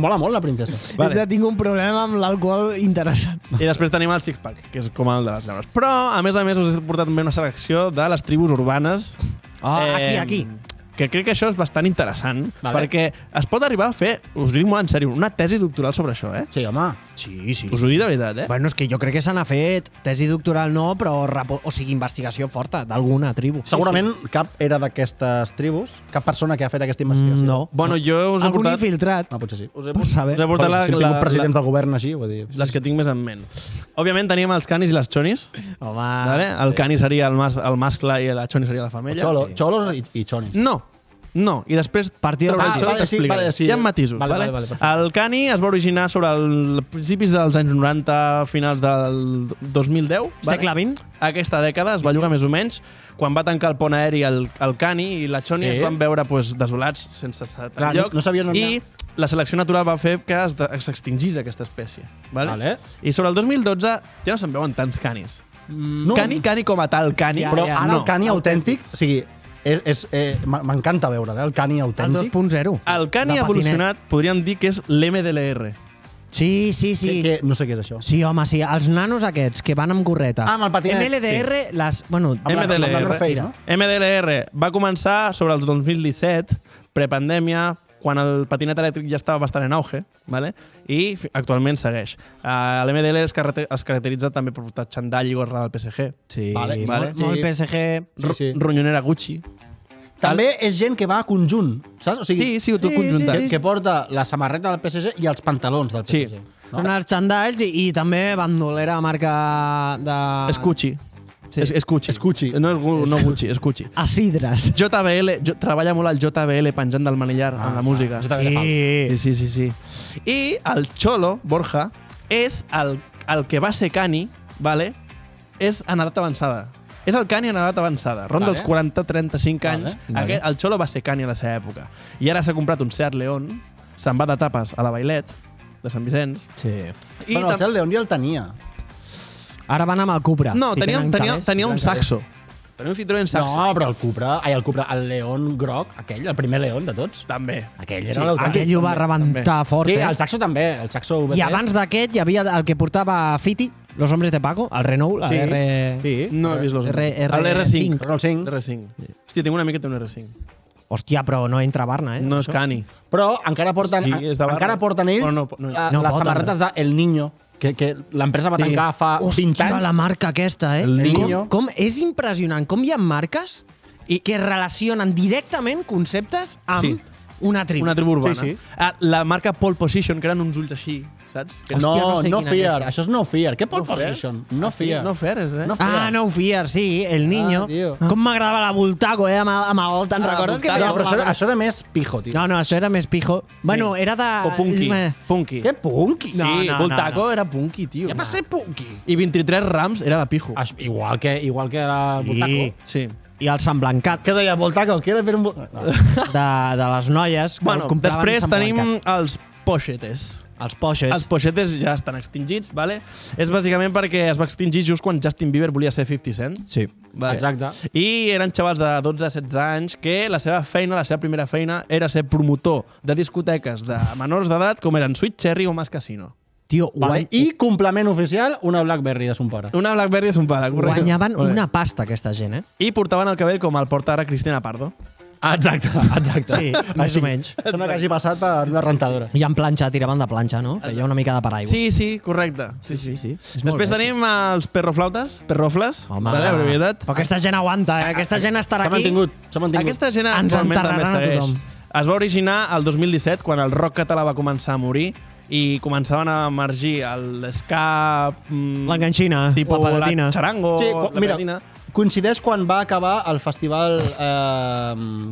Mola molt la princesa. Vale. Tinc un problema amb l'alcohol interessant. I després tenim el six-pack, que és com el de les llaunes. Però, a més, us he portat també una selecció de les tribus urbanes. Aquí. Que crec que això és bastant interessant, Vale. perquè es pot arribar a fer, us ho dic molt en sèrio, una tesi doctoral sobre això, eh? Sí, home. Sí. Us ho dic de veritat, eh? Bueno, és que jo crec que se n'ha fet tesi doctoral no, però o sigui, investigació forta d'alguna tribu. Segurament cap era d'aquestes tribus, cap persona que ha fet aquesta investigació. No. Bueno, jo us he Algun portat... infiltrat. No, potser sí. Us he, Per saber. us he portat Si hem tingut presidents del govern així, vull dir... les que tinc més en ment. Òbviament teníem els canis i les xonis. Home. Vale? El cani seria el mascle i la xoni seria la femella. Xolos i xonis. No, i després Partido trauré político. això i Vale, sí, t'explicaré. vale, sí. Hi ha matisos. Vale, perfecte. El cani es va originar sobre els principis dels anys 90, finals del 2010. Segle XX. Aquesta dècada es va llogar més o menys quan va tancar el pont aeri el cani i la xoni es van veure desolats sense estar Clar, enlloc. no sabien on I la selecció natural va fer que s'extingís aquesta espècie. Vale. I sobre el 2012 ja no se'n veuen tants canis. No, Cani com a tal, cani. però ara no. el cani autèntic, o sigui, m'encanta veure'l, el cani El autèntic. 2.0. El cani De ha evolucionat, podríem dir que és l'MDLR. Sí. No sé què és això. Sí, home, sí. Els nanos aquests que van amb gorreta. Ah, amb el patinet, MLDR, les... Bueno, Amb la North Face, no? MDLR va començar sobre el 2017, prepandèmia, quan el patinet elèctric ja estava bastant en auge, ¿vale? I actualment segueix. L'MDLR es caracteritza també per portar xandall i gorra del PSG. sí, Vale, molt, sí. molt PSG. Sí. Ronyonera Gucci. També és gent que va a conjunt, saps? O sigui, Sí, tot conjuntat. que porta la samarreta del PSG i els pantalons del Sí. PSG. Són els xandalls i també bandolera marca de... És Gucci. Sí. És Gucci. És Gucci. No és Gucci, és Gucci. Acidres. JBL, treballa molt el JBL penjant del manillar en la música. Sí. I el Cholo, Borja, és el que va ser cani, ¿vale? És en edat avançada. És el cani en edat avançada. Ronda Vale. els 40-35 anys. Vale. El Cholo va ser cani a la seva època. I ara s'ha comprat un Seat León, se'n va de tapes a la Bailet, de Sant Vicenç. Sí. I Bueno, el León ja el tenia. Ara van amb el Cupra. No, Si tenia tenen calés. un Saxo. Tenia un Citroën Saxo. No, però el Cupra, el León groc, aquell, el primer León de tots. També. Aquell era l'autèntic. Aquell ho va rebentar fort, Sí, eh? el Saxo també, el Saxo VT. I abans d'aquest hi havia el que portava Fiti, Los Hombres de Paco, el Renault, Sí, el sí. No he vist los R5. l'R5. Renault 5. R5. Hòstia, tinc una amica que té un R5. Hòstia, però no entra a Barna, eh? No és cani. Però encara porten, Sí, és de barra. encara porten ells Però no No les poden. samarretes de El Niño, que l'empresa va tancar fa 20 anys. la marca aquesta, eh? El Niño. Com és impressionant, com hi ha marques que relacionen directament conceptes amb Sí. una tribu. Una tribu urbana. Sí, sí. La marca Pole Position, que eren uns ulls així, saps? Que No, Hòstia, no sé no quina Fear, és. això és No Fear. Què Pole No Fear? Position? No Fear. No Fear, és, eh? No Fear. Ah, No Fear, sí, El Niño. tio. Com m'agradava la Voltaco, amb el te'n recordes? Voltaco. No, però això era més pijo, tio. No, això era més pijo. Bueno, era de... O punky. Eh, Punky. Que punky. No, Sí, no, Voltaco no. era punky, tio. Ja va ser punky. I 23 Rams era de pijo. Igual que era Sí. Voltaco. Sí. I el semblancat Què deia Voltaco? Que era per un... No. de les noies que Bueno, compraven després tenim semblancat. els Pochetes. Els poixes. Els Pochetes ja estan extingits, ¿vale? És bàsicament perquè es va extingir just quan Justin Bieber volia ser 50 Cent. Sí. Vale. Exacte. I eren xavals de 12 a 16 anys que la seva feina, la seva primera feina, era ser promotor de discoteques de menors d'edat com eren Sweet Cherry o Mas Casino. Tio, Vale. I complement oficial, una Blackberry de son pare. Una Blackberry és un pare, correcte. guanyaven Molt bé. una pasta, aquesta gent, eh? I portaven el cabell com el porta ara Cristina Pardo. Exacte. Sí, més o menys. Sona que hagi passat per una rentadora. I en planxa, tiraven de planxa, no? Feia una mica de paraigua. Sí, correcte. Sí. És molt Després bé. tenim els perrofles, Home, vale, abreviatat. Però aquesta gent aguanta, eh? Aquesta gent estarà S'ha aquí. mantingut. Aquesta gent Ens actualment també enterraran a segueix. tothom. Es va originar el 2017, quan el rock català va començar a morir i començaven a emergir l'esca... L'enganxina, tipus la pegatina. charango, Sí, la mira, pegatina. coincideix quan va acabar el festival,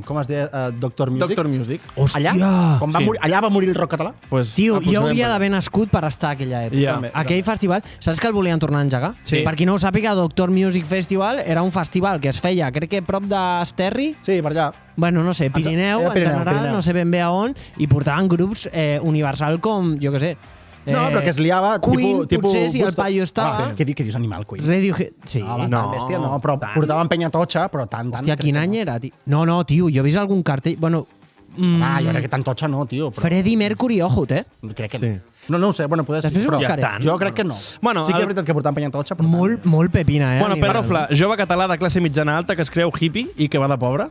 com es deia, Doctor Music. Doctor Music. Hòstia! Quan va Sí. morir, allà va morir el rock català? Pues, Tio, jo aproximadament hauria per- d'haver nascut per estar a aquella època. Ja. També. Aquell festival, saps que el volien tornar a engegar? Sí. Per qui no ho sàpiga, Doctor Music Festival era un festival que es feia, crec que prop d'Esterri, Sí, per allà. bueno, no sé, Pirineu, Era Pirineu, en general, Pirineu. no sé ben bé a on, i portaven grups Universal com, jo què sé... No, però que es liava... Queen, tipus potser, si el Woodstock. paio estava... Ah, què dius, Animal Queen? Radiohead... Sí. No, home, No, tan bèstia, no, però tant. portaven penya totxa, però tant. Hòstia, quin any era, tio? No, tio, jo he vist algun cartell... Bueno, Ah, jo crec que tan totxa no, tio. Però Freddie Mercury, ojut, eh? crec que Sí. no ho sé, bueno, poder ser. Després ho Però buscaré. Ja tant. jo crec que no. Bueno, sí que és el- veritat que portaven penya totxa, però Molt pepina, eh? Bueno, a nivell- perrofle, jove català de classe mitjana alta que es creu hippie i que va de pobre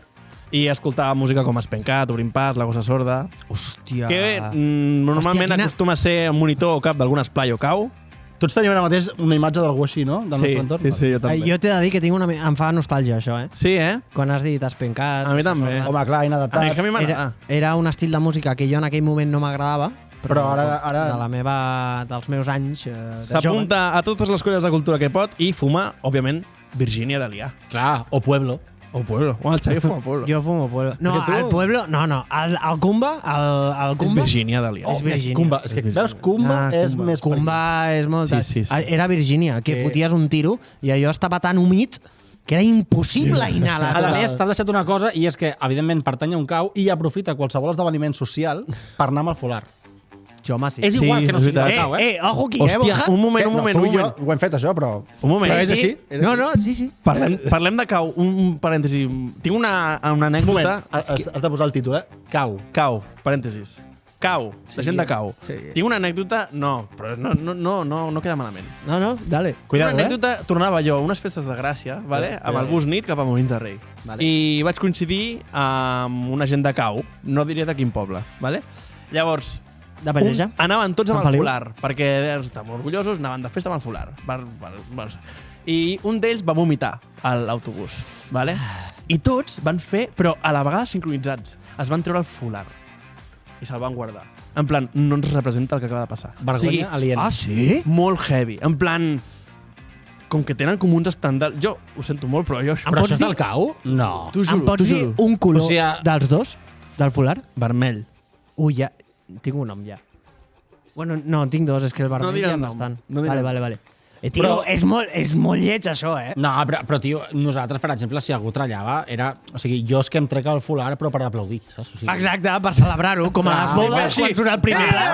i escoltava música com Espencat, Obrint Pas, La Gossa Sorda, Hòstia... que normalment quina- acostuma a ser un monitor o cap d'algun esplai o cau. Tots tenim ara mateix una imatge d'algú així, no? Del nostre entorn. jo també. Jo t'he de dir que tinc em fa nostàlgia, això, eh? Sí, Quan has dit Espencat... A mi també. Home, clar, A mi inadaptat. que a mi m'agrada. Era un estil de música que jo en aquell moment no m'agradava, Però ara- dels meus anys de jove. S'apunta a totes les colles de cultura que pot i fuma, òbviament, Virgínia Dalià. Clar, o Pueblo. O Pueblo. O el Xavi fuma Pueblo. Jo fumo Pueblo. No, Perquè tu- el Pueblo... No, el Cumba, el És Cumba... Virgínia Dalià. És Virgínia. Cumba. És que, veus, Cumba és Cumba. més... Cumba és molt... Sí. Era Virgínia, que Que- foties un tiro i allò estava tan humit que era impossible inhalar. A més, t'has deixat una cosa, i és que, evidentment, pertany a un cau i aprofita qualsevol esdeveniment social per anar amb el folar. Jo, home, sí. És igual que no és sigui veritat. del cau, eh? Ojo aquí, Hòstia, Borja? un moment. Tu i jo ho hem fet, això, però... Un moment. Però és Sí. així. És No, així. sí. Parlem de cau. Un parèntesi. Tinc una Un moment, anècdota. has de posar el títol, eh? Cau. Cau, parèntesis. Cau, la gent de Cau. Sí. Tinc una anècdota... No, però no queda malament. No, dale. Cuidado, una anècdota, tornava jo a unes festes de Gràcia, vale? amb el bus nit cap a Molins de Rei. Vale. I vaig coincidir amb una gent de Cau, no diré de quin poble. Vale? Llavors, De Palleja? anaven tots amb Sant el Feliu? folar, perquè estaven orgullosos, anaven de festa amb el folar. I un d'ells va vomitar a l'autobús. Vale? I tots van fer, però a la vegada sincronitzats. Es van treure el folar i se'l van guardar. En plan, no ens representa el que acaba de passar. Vergonya aliena. Ah, sí? Molt heavy. En plan, com que tenen com uns estàndards... Jo ho sento molt, però jo això... Però pots això és dir- del cau? No. T'ho juro, Em pots t'ho dir juro. un color O sigui, dels dos? Del folar? Vermell. Ui, ja... Tinc un nom, ja. Bueno, no, tinc dos, és que el vermell diré ja el em nom. bastant. No diré el Vale. Tio, Però- és molt lleig, això, eh? No, però, tio, nosaltres, per exemple, si algú trallava, era... O sigui, jo és que em trec el folar, però per aplaudir, saps? O sigui, Exacte, per celebrar-ho, com a les Clar, bodes, sí. quan surt el primer pla.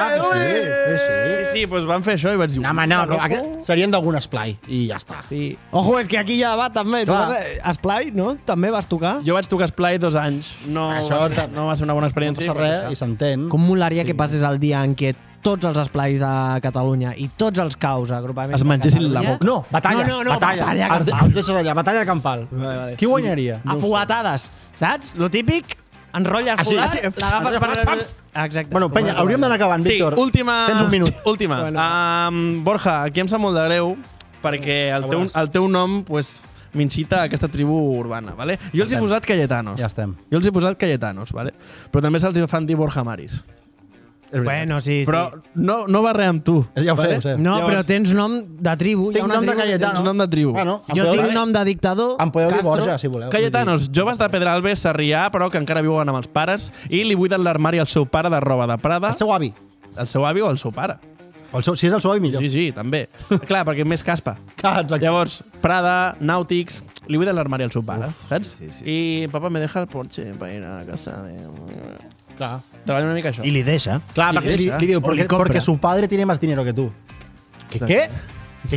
Sí, doncs van fer això i vaig dir... No, home, no, però serien d'algun esplai, i ja està. Sí. Ojo, és que aquí hi ha debat, també. Clar. Esplai, no? També vas tocar? Jo vaig tocar Esplai 2 anys. No, Això no va ser una bona No experiència. passa res, i s'entén. Com molaria que passés el dia en què tots els esplais de Catalunya i tots els caus agrupaments Es mengessin la boca. No, batalla. No, batalla Els campal. deixes allà, batalla campal. Qui guanyaria? A fugatades, saps? Lo típic, enrotlles Ah, sí, folar, ah, sí. l'agafes per... Pam. Exacte. Bueno, penya, hauríem d'anar acabant, Sí, Víctor. última... Tens un minut. Última. Borja, aquí em sap molt de greu perquè el teu nom pues, m'incita a aquesta tribu urbana. Vale? Jo els he posat Cayetanos. Ja estem. Jo els he posat Cayetanos, vale? Però també se'ls fan dir Borja Maris. És veritat. Bueno, sí. Però no va res amb tu. Ja ho sé, vale? ho sé. No, Llavors, però tens nom de tribu. Hi ha Tinc una nom de tribu que Cayetano. tens nom de tribu. Bueno, em Jo podeu tinc dir- nom de dictador. Em podeu dir Castro. Borja, si voleu. Cayetanos, joves de Pedralbes, Sarrià, però que encara viuen amb els pares i li buiden l'armari al seu pare de roba de Prada, El seu avi. el seu avi o el seu pare. Si és el seu avi, millor. Sí, també. Clar, perquè més caspa. Exacte. Llavors, Prada, Nàutics, li buiden l'armari al seu pare, saps? I papa me deja el Porsche para ir a casa de... Clar, Treballa una mica això. I li deixa. Clar I perquè li deixa. diu, O li porque, compra. porque su padre tiene más dinero que tu. Què?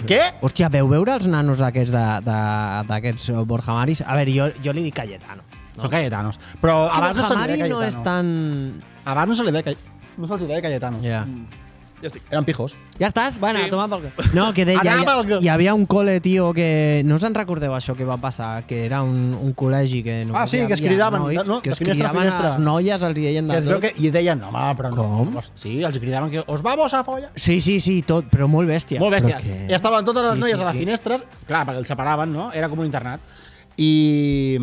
Què? Hòstia, veu veure els nanos aquests d'aquests Borja Maris? A veure, jo li dic Cayetano. Són Cayetanos. Però És que abans no Borja se li Mari deia no és Cayetano. tan... Abans no se li deia Cayetano. No se'ls deia Cayetanos. Ja. Ja estic. Eren pijos. Ja estàs? Bueno, Sí. toma pel cul. No, que deia, Anava pel cul. hi havia un col·le, tio, que... No us en recordeu això que va passar? Que era un col·legi que... Ah, sí, hi que es havia cridaven, nois, no? que De es finestra a cridaven finestra. a les noies, els deien Que de es veu tot. que... I deien, home, però no. Com? Sí, els cridaven que os vamos a follar. Sí, tot, però molt bèstia. Molt bèstia. Però que- I estaven totes les Sí, noies sí, a les sí. finestres, clar, perquè els separaven, no? Era com un internat. I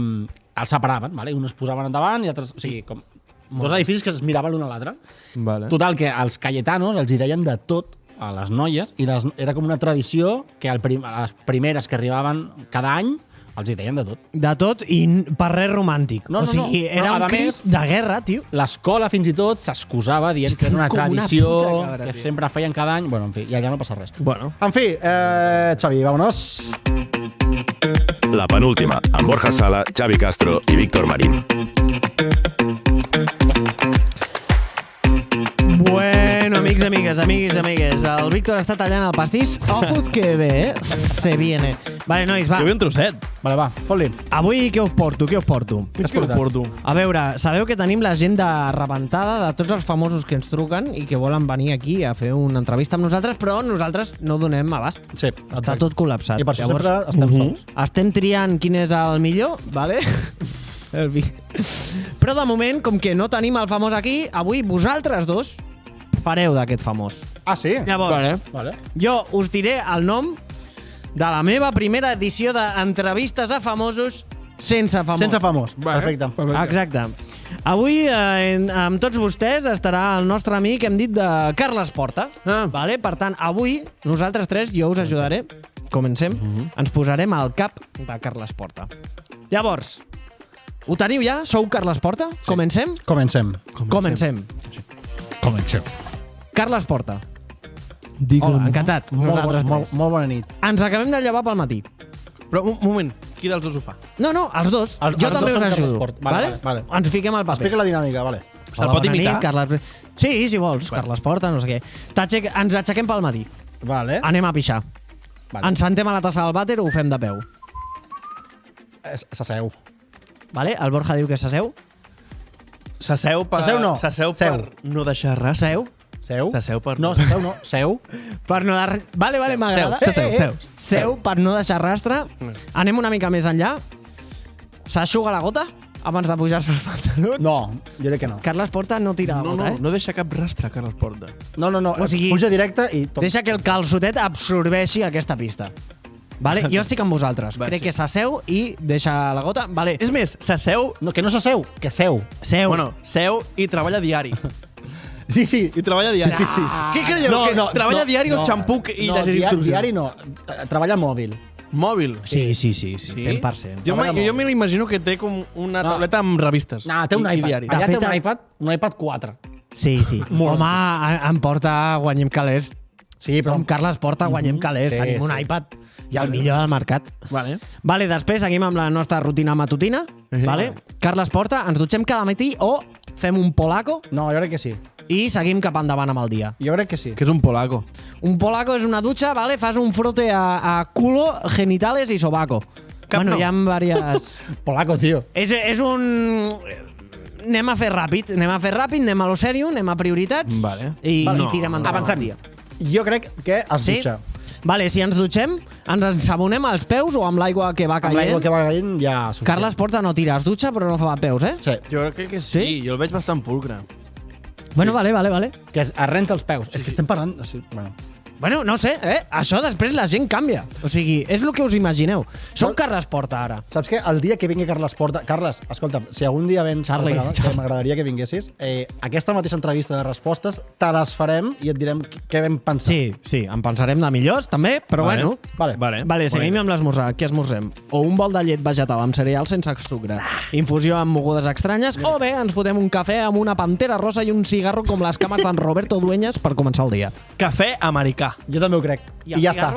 els separaven, vale? Uns es posaven endavant i altres... O sigui, com dos edificis que es miraven l'un a l'altre. Vale. Total, que als cayetanos els hi deien de tot a les noies i era com una tradició que a les primeres que arribaven cada any els hi deien de tot. De tot i per res romàntic. No, o sigui, no. era Però, un a crit més- de guerra, tio. L'escola fins i tot s'excusava dient que era una Estem com una tradició puta cabra, que tio. sempre feien cada any. Bueno, en fi, i allà no passa res. Bueno. En fi, Xavi, vámonos. La penúltima, amb Borja Sala, Xavi Castro i Víctor Marín. Bueno, amics, amigues, el Víctor està tallant el pastís. Ojos que bé, se viene. Vale, nois, va. Que ve un trosset. Vale, va, fot-li. Avui què us porto? Què us porto? A veure, sabeu que tenim l'agenda rebentada de tots els famosos que ens truquen i que volen venir aquí a fer una entrevista amb nosaltres, però nosaltres no donem abast. Sí, Està tot col·lapsat. I per això sempre estem sols. Estem triant quin és el millor, vale? Però de moment, com que no tenim el famós aquí, avui vosaltres dos fareu d'aquest famós. Ah, sí? Llavors, Vale. jo us diré el nom de la meva primera edició d'entrevistes a famosos sense famós. Sense famós. Vale. Perfecte. Exacte. Avui, amb tots vostès, estarà el nostre amic, hem dit, de Carles Porta. Vale? Per tant, avui, nosaltres tres, jo us ajudaré. Comencem. Ens posarem al cap de Carles Porta. Llavors, ho teniu ja? Sou Carles Porta? Comencem? Comencem. Comencem. Carles Porta. Hola, encantat. Nosaltres tres. Molt bona nit. Ens acabem de llevar pel matí. Però un moment, qui dels dos ho fa? No, els dos. Els Jo dos també són us Carles ajudo. Porta. Vale. Ens fiquem al paper. Explica la dinàmica, vale. Se'l pot bona imitar? nit, Carles... Sí, si vols. Carles Porta, no sé què. Ens aixequem pel matí. Vale. Anem a pixar. Vale. Ens sentem a la tassa del vàter o ho fem de peu? S'asseu. Vale? El Borja diu que s'asseu. S'asseu per... S'asseu no. S'asseu Seu. per no deixar res. Seu. Seu? S'asseu per... No, s'asseu no. Seu. Per no... Vale, m'agrada. Seu. Seu per no deixar rastre. Anem una mica més enllà. S'aixuga la gota abans de pujar-se el pantaló. No, jo crec que no. Carles Porta no tira la No, gota, no deixa cap rastre, Carles Porta. No. O sigui, puja directe i... Deixa que el calçotet absorbeixi aquesta pista. Vale? Jo estic amb vosaltres. Va, Crec sí. que s'asseu i deixa la gota. Vale. És més, s'asseu... No, que no s'asseu, que seu. Seu. Bueno, seu i treballa diari. Sí. I treballa diari. Sí. Què creieu? que treballa diari o xampuc i no, llegir instruccions? diari no. Treballa mòbil. Mòbil. Sí, 100%. Jo me l'imagino que té com una tauleta amb revistes. No, té un i iPad. diari. Allà té fet, un iPad 4. Sí. Home, em porta guanyem calés. Sí, però... Som Carles Porta, guanyem calés. Sí, Tenim un sí. iPad i el millor del mercat. Vale. Vale, després seguim amb la nostra rutina matutina. Vale? Carles Porta, ens dutxem cada matí o fem un polaco No, jo crec que sí. i seguim cap endavant amb el dia. Jo crec que sí. Que és un polaco. Un polaco és una dutxa, vale? Fas un frote a culo, genitales i sobaco. No. Hi ha diverses... Polaco, tio. És un... Anem a fer ràpid, anem a lo sèrio, anem a prioritats Vale. i Vale. tirem endavant. Avancem. Jo crec que es Sí? dutxa. Vale, si ens dutxem, ens ensabonem els peus o amb l'aigua que va Amb l'aigua caient? que va caient ja... suficient. Carles Porta no tira, es dutxa però no fa peus, eh? Sí. Jo crec que sí. Jo el veig bastant pulcre. Bueno, vale. Que es renta els peus. És que estem parlant... Sí, bueno. Bueno, no sé, això després la gent canvia. O sigui, és el que us imagineu. Som Carles Porta, ara. Saps què? El dia que vingui Carles Porta... Carles, escolta'm, si algun dia vens al Charlie. programa, que m'agradaria que vinguessis, aquesta mateixa entrevista de respostes te les farem i et direm què vam pensar. Sí, en pensarem de millors, també, però Vale. bueno. Vale. Vale, seguim amb l'esmorzar. Què esmorzem? O un bol de llet vegetal amb cereal sense sucre, infusió amb mogudes estranyes, o bé ens fotem un cafè amb una pantera rosa i un cigarro com les cames d'en Roberto Dueñas per començar el dia. Cafè americà. Jo també ho crec. I ja està.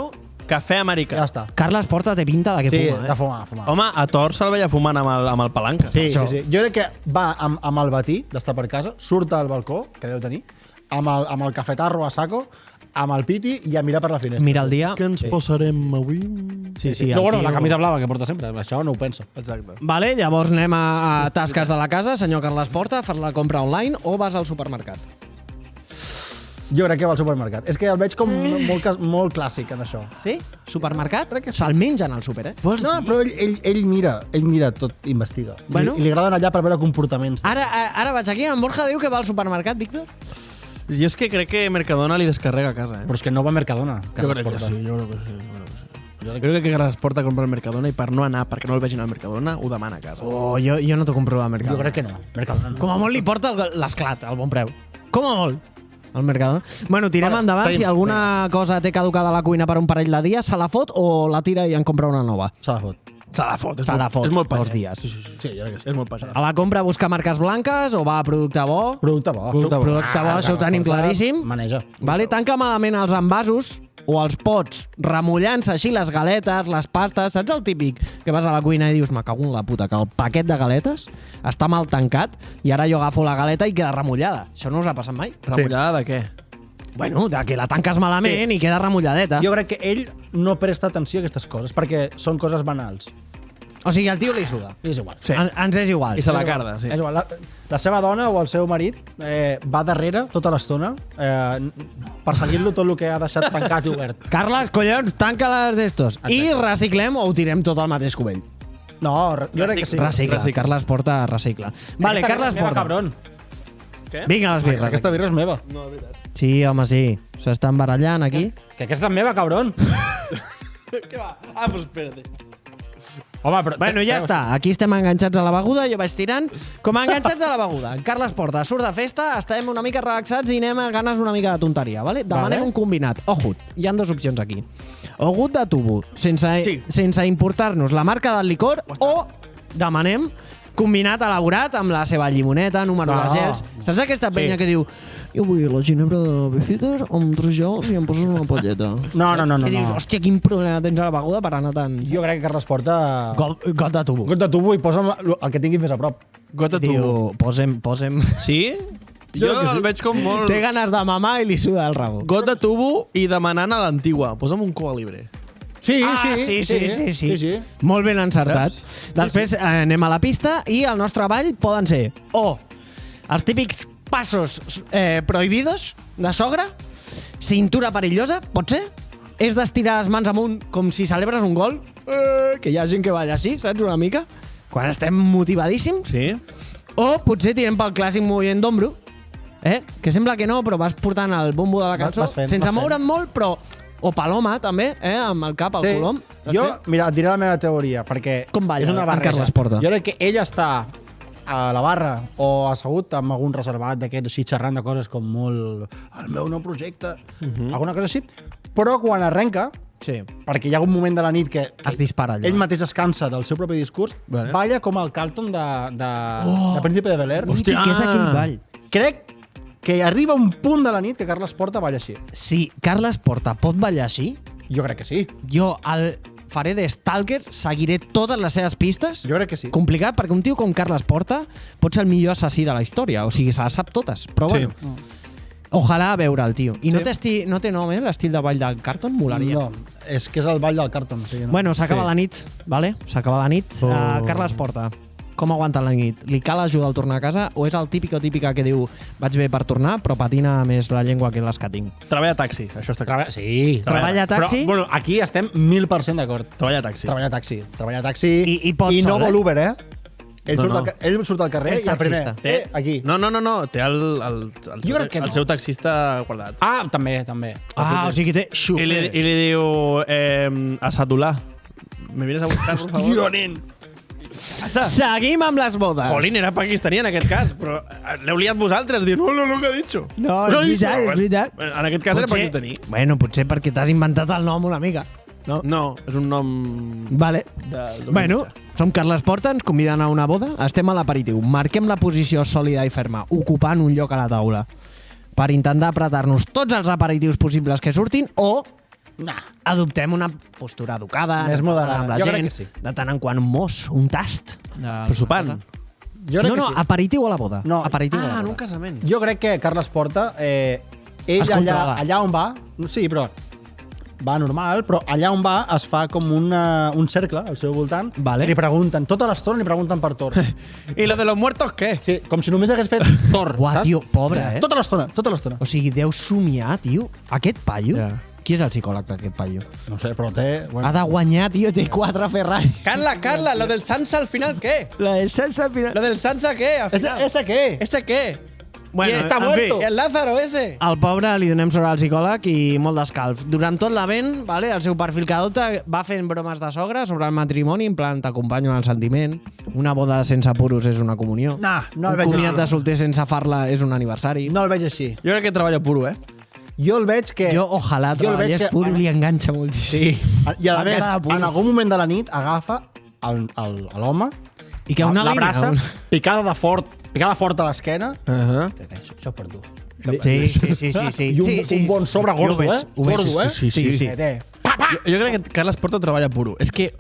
Cafè americà. Ja està. Carles Porta té pinta de que Sí, fuma, de fumar. Home, a Thor se'l veia fumant amb el palanca. Sí. Això. Jo crec que va amb el batí d'estar per casa, surt al balcó, que deu tenir, amb el cafetarro a saco, amb el piti i a mirar per la finestra. Mira el dia. Què ens posarem avui? Sí, No, bueno, el la tio- camisa blava que porta sempre, això no ho penso. Exacte. Vale, llavors anem a tasques de la casa. Senyor Carles Porta, fas la compra online o vas al supermercat? Jo crec que va al supermercat. És que el veig com molt clàssic en això. Sí? Supermercat? Se'l mengen al súper, No, però ell mira tot, investiga. Bueno. I li agrada anar allà per veure comportaments. Ara vaig aquí, en Borja diu que va al supermercat, Víctor. Jo és que crec que Mercadona li descarrega a casa, Però és que no va a Mercadona. Jo crec que sí. Jo crec que Carles Porta compra al Mercadona i per no anar, perquè no el vegin al Mercadona, ho demana a casa. Oh, jo no t'ho compro al Mercadona. Jo crec que no. Mercadona no. Com a molt li porta l'esclat al bon preu. Com a molt. Al Mercadona. Bueno, tirem endavant. seguim. Si alguna cosa té caducada a la cuina per un parell de dies, se la fot o la tira i en compra una nova? Se la fot. Se la fot. Se la fot. És molt dos pagès. dies. Sí, jo crec que sí. És molt pagès. A la compra busca marques blanques o va a producte bo? Producte bo. Producte bo, això ho tenim claríssim. Maneja. Vale, tanca malament els envasos o els pots, remullant-se així les galetes, les pastes. Saps el típic que vas a la cuina i dius me cago en la puta, que el paquet de galetes està mal tancat i ara jo agafo la galeta i queda remullada. Això no us ha passat mai? Remullada de què? Bueno, de que la tanques malament i queda remulladeta. Jo crec que ell no presta atenció a aquestes coses, perquè són coses banals. O sigui, al tio li suda. I és igual. Sí. Ens és igual. I se la carda, sí. És igual. La seva dona o el seu marit va darrere tota l'estona perseguint-lo tot el que ha deixat tancat i obert. Carles, collons, tanca les d'estos. I reciclem o ho tirem tot al mateix cubell. No, jo crec que sí. Recicla. Carles Porta recicla. Vale, Aquesta Carles birra és meva, Porta. cabron. Vinga, les birres. Aquesta birra és meva. Sí, home, sí. S'estan barallant aquí. Que aquesta és meva, cabron. Què va? Ah, pues espérate. Home, però... Bueno, ja està. Aquí estem enganxats a la beguda, jo vaig tirant. Com a enganxats a la beguda. En Carles Porta surt de festa, estem una mica relaxats i anem a ganes una mica de tonteria, vale? Demanem un combinat. Ojut, hi ha dues opcions aquí. Ogut de tubo, sense importar-nos la marca del licor, o demanem combinat elaborat amb la seva llimoneta, número de gels. Saps aquesta penya que diu jo vull la ginebra de Beefeater amb 3 gels i em poses una polleta? No. I dius, hòstia, quin problema tens a la beguda per anar tan... Jo crec que Carles Porta... Got de tubo. Got de tubo i posa'm el que tinguis més a prop. Got de tubo. Diu, posem... Sí? Jo el veig com molt... Té ganes de mamar i li suda el rabo. Got de tubo i demanant a l'antigua. Posa'm un Cuba Libre. Sí. Sí. Molt ben encertat. Després anem a la pista i el nostre ball poden ser els típics passos prohibidos de sogra, cintura perillosa, pot ser? És d'estirar les mans amunt com si celebres un gol, que hi ha gent que balla així, saps, una mica? Quan estem motivadíssims. Sí? O potser tirem pel clàssic moviment d'ombro, que sembla que no, però vas portant el bombo de la cançó, sense moure'n molt, però... O paloma, també, amb el cap al colom. Jo, mira, et diré la meva teoria, perquè com balla és una en barreja. Carles Porta? Jo crec que ell està a la barra o assegut amb algun reservat d'aquests així xerrant de coses com molt... El meu nou projecte, alguna cosa així. Però quan arrenca, perquè hi ha un moment de la nit que es dispara allò. Ell mateix es cansa del seu propi discurs, balla com el Carlton de Príncipe de Bel-Air. Hòstia, què és aquell ball? Crec que arriba un punt de la nit que Carles Porta balla així. Si Carles Porta pot ballar així, jo crec que sí. Jo el faré de stalker, seguiré totes les seves pistes. Jo crec que sí. Complicat, perquè un tio com Carles Porta pot ser el millor assassí de la història. O sigui, se les sap totes. Però bueno, ojalà veure el tio. I no té nom, l'estil de ball del Carlton? Molaria. No, és que és el ball del Carlton. O sigui, no. Bueno, s'acaba la nit, vale? S'acaba la nit. Carles Porta, com aguanta la nit? Li cal ajuda al tornar a casa o és el típic o típica que diu vaig bé per tornar, però patina més la llengua que les que tinc? Treballa a taxi, això està clar. Sí. Treballa a taxi? Però, bueno, aquí estem 1000% d'acord. Treballa a taxi. Treballa a taxi I pot no sol, vol Uber, Ell surt al carrer És i el primer... taxista. Aquí. No, té Jo crec que no. el seu taxista guardat. Ah, també. O sigui, té I li diu a Sadulà, ¿me vienes a buscar, por favor? Tio, nen. Seguim amb les bodes. Jolín, era pakistaní en aquest cas, però l'heu liat vosaltres, diu, no, què ha dit? No, és veritat. En aquest cas era pakistaní. Bueno, potser perquè t'has inventat el nom una mica. No, és un nom... Vale. Bueno, som Carles Porta, ens conviden a una boda, estem a l'aperitiu, marquem la posició sòlida i ferma, ocupant un lloc a la taula, per intentar apretar-nos tots els aperitius possibles que surtin o adoptem una postura educada, més moderada. amb la Jo gent, crec que sí. de tant en quant un mos, un tast. Per sopant. Jo crec que sí. Aperitiu a la boda. No. Aperitiu a la Ah, en boda. un casament. Jo crec que Carles Porta, ell Es controla. allà on va... Sí, però va normal, però allà on va es fa com un cercle al seu voltant. Vale. I li pregunten, tota l'estona li pregunten per Thor. I lo de los muertos, què? Sí, com si només hagués fet Thor. Uah, saps? tio, pobre, Tota l'estona, tota l'estona. O sigui, deu somiar, tio. Aquest paio? Ja. Qui és el psicòleg d'aquest paio? No sé, però té... Ha de guanyar, tio, té 4 Ferrari. Carla, lo del Sansa al final, què? La de Sansa al final. Lo del Sansa, què? Al final. ¿Ese qué? ¿Ese qué? Bueno, Y está en muerto. fi. El Lázaro ese. Al pobre li donem sobre el psicòleg i molt d'escalf. Durant tot l'event, vale, el seu perfil que adopta va fent bromes de sogra sobre el matrimoni, en plan, t'acompanyo en el sentiment, una boda sense puros és una comunió, No el un veig comiat de així. solter sense farla és un aniversari. No el veig així. Jo crec que treballa puro, Jo el veig que... Jo, ojalà, jo el veig treballés que- puro, li enganxa moltíssim. Sí. I a Va més, quedar a punt. en algun moment de la nit agafa l'home, I que una la línia, braça, un- picada fort a l'esquena. Això és per tu. Sí, sí. I un bon sobre gordo, Gordo, Sí. Jo crec que Carles Porta treballa puro. És que,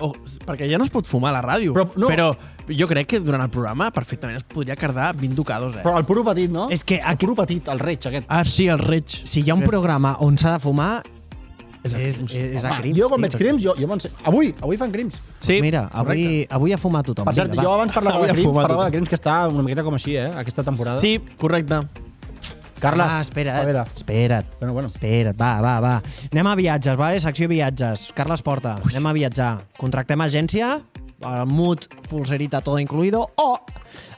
perquè ja no es pot fumar a la ràdio, però jo crec que durant el programa perfectament es podria quedar 20 ducados, Però el puro petit, no? És que el puro petit, el reig aquest. Ah, sí, el reig. Si hi ha un programa on s'ha de fumar, és a Home, crims. jo quan tio. veig crims, jo me'n sé. Avui fan crims. Sí, Mira, avui ha fumat tothom. Per cert, Vinga, jo va. abans parlava Avui de ha crims, fumat parlava tot. de crims que està una miqueta com així, aquesta temporada. Sí, correcte. Carles, Ah, a veure. espera't. Bueno. Espera't, va. Anem a viatges, vale? Secció viatges. Carles Porta, anem a viatjar. Contractem agència, el mood, pulserita, todo incluido, o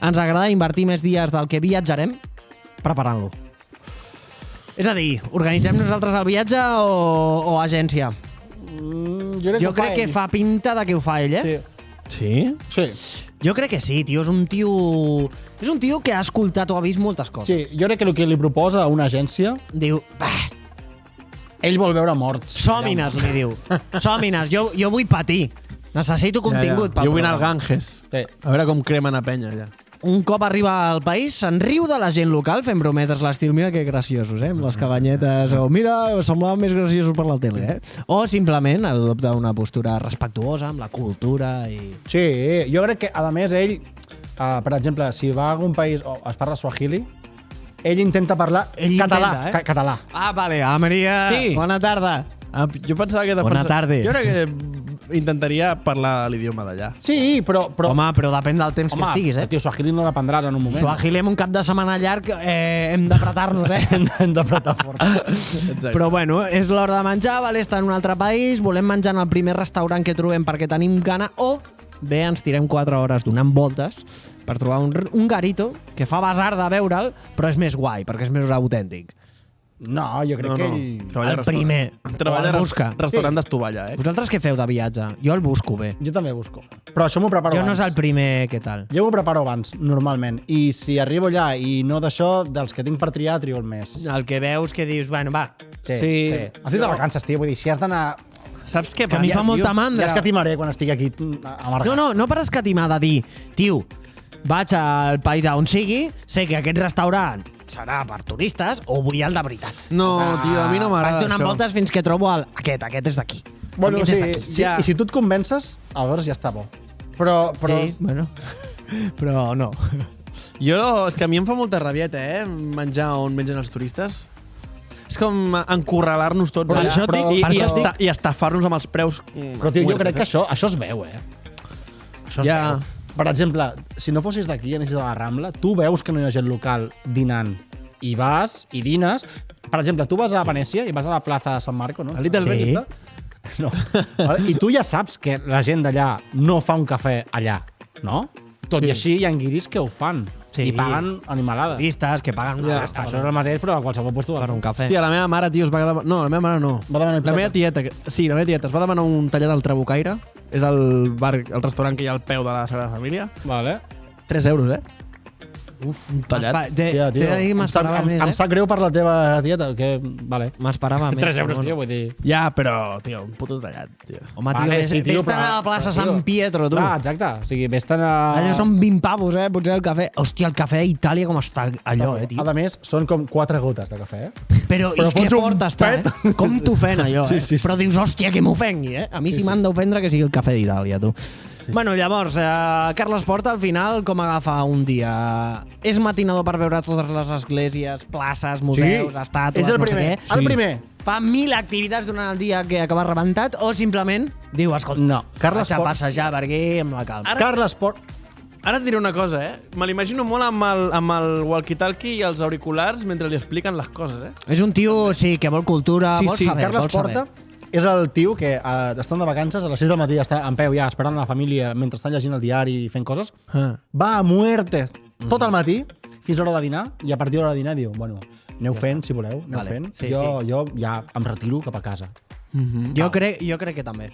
ens agrada invertir més dies del que viatjarem preparant-lo. És a dir, organitzem nosaltres el viatge o agència? Jo crec que fa pinta de que ho fa ell, eh? Sí. Sí? Sí. Jo crec que sí, tio. És un tio que ha escoltat o ha vist moltes coses. Sí, jo crec que el que li proposa a una agència, Diu, ell vol veure morts. sòmines, li diu. Sòmines, jo vull patir. Necessito contingut pel Jo vull anar al programa. Ganges. Sí. A veure com cremen a penya, allà. Un cop arriba al país, se'n riu de la gent local fent brometes l'estil, mira que graciosos, amb les cabanyetes, o mira, semblaven més graciosos per la tele, O simplement adopta una postura respectuosa amb la cultura i... Sí, jo crec que, a més, ell, per exemple, si va a algun país o es parla swahili, ell intenta parlar català. Català. Ah, vale, Maria, Sí. bona tarda. Ah, jo pensava que Bona tarda. Jo crec que intentaria parlar l'idioma d'allà. Sí, però... Home, però depèn del temps que estiguis, Tio, swahili no l'aprendràs en un moment. Swahili amb un cap de setmana llarg hem d'apretar-nos, Hem d'apretar fort. Exacte. Però bueno, és l'hora de menjar, vale, està en un altre país, volem menjar en el primer restaurant que trobem perquè tenim gana, o bé ens tirem 4 hores donant voltes per trobar un garito que fa basar de veure'l, però és més guai, perquè és més autèntic. No, jo crec que ell... Treballa El a primer. Treballa O el a busca. restaurant Sí. d'estovalla, Vosaltres què feu de viatge? Jo el busco bé. Jo també busco. Però això m'ho preparo Jo no abans. és el primer, què tal? Jo m'ho preparo abans, normalment. I si arribo allà i no d'això, dels que tinc per triar, trio el mes. El que veus que dius, bueno, va, Sí. Sí. Estic de vacances, tio. Vull dir, si has d'anar... Saps què que a mi fa molta mandra. Ja escatimaré quan estigui aquí amargat. No per escatimar de dir, tio, vaig al país on sigui, sé que aquest restaurant serà per turistes o vull el de veritat. No, tio, a mi no m'agrada Vaig donant això. voltes fins que trobo aquest és d'aquí. Bueno, Aquest sí, és d'aquí. sí, Ja. i si tu et convences, aleshores ja està bo. Però Sí, bueno, però no. És que a mi em fa molta rabieta, menjar on mengen els turistes. És com encorralar-nos tots Però allà això dic- i, per això dic- i estafar-nos amb els preus. Però, tio, jo crec que això es veu, Això es Ja. veu. Per exemple, si no fossis d'aquí i anessis a la Rambla, tu veus que no hi ha gent local dinant i vas i dines. Per exemple, tu vas a Venècia i vas a la plaça de San Marco, no? A Little Sí. Venice. No. I tu ja saps que la gent d'allà no fa un cafè allà, no? Tot i així hi ha guiris que ho fan. Sí. I paguen animalades. Turistes que paguen una Ja, pasta això és el mateix, però a qualsevol lloc per un cafè. Hòstia, la meva mare, tio, es va quedar... No, la meva mare no. Va demanar La meva tieta, sí, la meva tieta es va demanar un tallat al Trabucaire. És el bar, el restaurant que hi ha al peu de la Sagrada Família. Vale. 3 euros, Un tallat. T'he de dir, m'esperava més, Em sap greu per la teva tieta, que... Vale. M'esperava més. 3 euros, tio, vull dir... Ja, però, tio, un puto tallat, tio. Home, tio, Vale, sí, tio, vés-te'n a la plaça Sant Pietro, tu. Clar, exacte. O sigui, vés-te'n a... Allò són 20 pavos, potser el cafè. Hòstia, el cafè d'Itàlia com està allò, tio. A més, són com 4 gotes de cafè, Però Però i què fots un fort està, pet. Com t'ofèn allò, Sí, sí, sí. Però dius, hòstia, que m'ofengui, A mi sí, m'han d'ofendre que sigui el cafè d'Itàlia, tu. Bueno, llavors, Carles Porta, al final, com agafa un dia? És matinador per veure totes les esglésies, places, museus, estàtues, és el no primer. sé què? El primer. Fa 1.000 activitats durant el dia que acaba rebentat o simplement diu, escolta, No, Carles vaig a Porta... passejar per aquí amb la calma. Carles Porta... Ara et diré una cosa, Me l'imagino molt amb el walkie-talkie i els auriculars mentre li expliquen les coses, És un tio, sí, que vol cultura, vol saber. Carles Porta és el tio que estan de vacances, a les 6 del matí està en peu ja esperant la família mentre estan llegint el diari i fent coses. Va a muerte tot el matí fins a l'hora de dinar i a partir de l'hora de dinar diu, bueno, aneu fent, si voleu, aneu fent. Sí, jo ja em retiro cap a casa. Jo crec que també.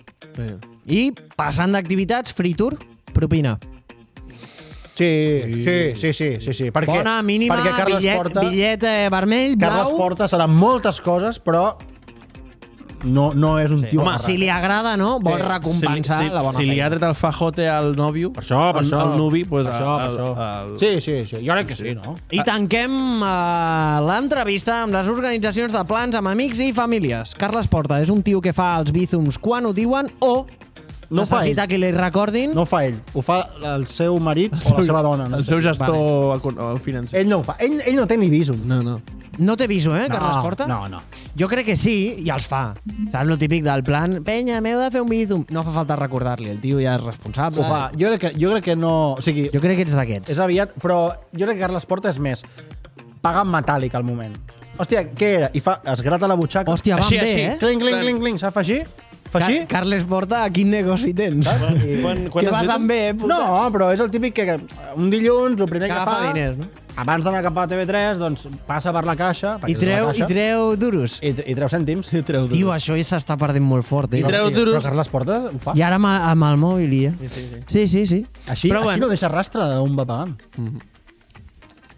I passant d'activitats, free tour, propina. Sí. Perquè, Bona, mínima, perquè Carles Porta, bitllet vermell, blau. Carles Porta serà moltes coses, però no és un tio Home, agarrat. si li agrada, no? Vol recompensar la bona Si li feina. ha tret el fajote al nòvio, Per això. al nuvi, pues per això. Sí. Jo crec que sí, no? I tanquem l'entrevista amb les organitzacions de plans amb amics i famílies. Carles Porta és un tio que fa els bízums quan ho diuen o No ho fa necessita que li recordin. No ho fa ell, ho fa el seu marit o la seva dona. No? el seu gestor financer. Ell no ho fa. Ell no té ni visum. No. No té viso, Carles Porta? No. Jo crec que sí, i els fa. Saps el típic del plan? Penya, m'heu de fer un bízum. No fa falta recordar-li, el tio ja és responsable. Ho fa. Jo crec que no... O sigui, Jo crec que ets d'aquests. és aviat, però jo crec que Carles Porta és més. Paga en metàl·lic al moment. Hòstia, què era? I es grata la butxaca. Hòstia, van Així, bé, així. Cling, saps fer així? Fa així? Carles Porta, quin negoci tens? Que vas amb bé, puta. No, però és el típic que un dilluns, el primer que Agafa fa... diners, no? Abans d'anar cap a TV3, doncs passa per la caixa... I treu duros. I treu cèntims. Tio, això s'està perdent molt fort, I treu duros. Però Carles Porta ho fa. I ara amb el mòbil, ja. Sí. Així Però no deixa rastre d'on va pagant.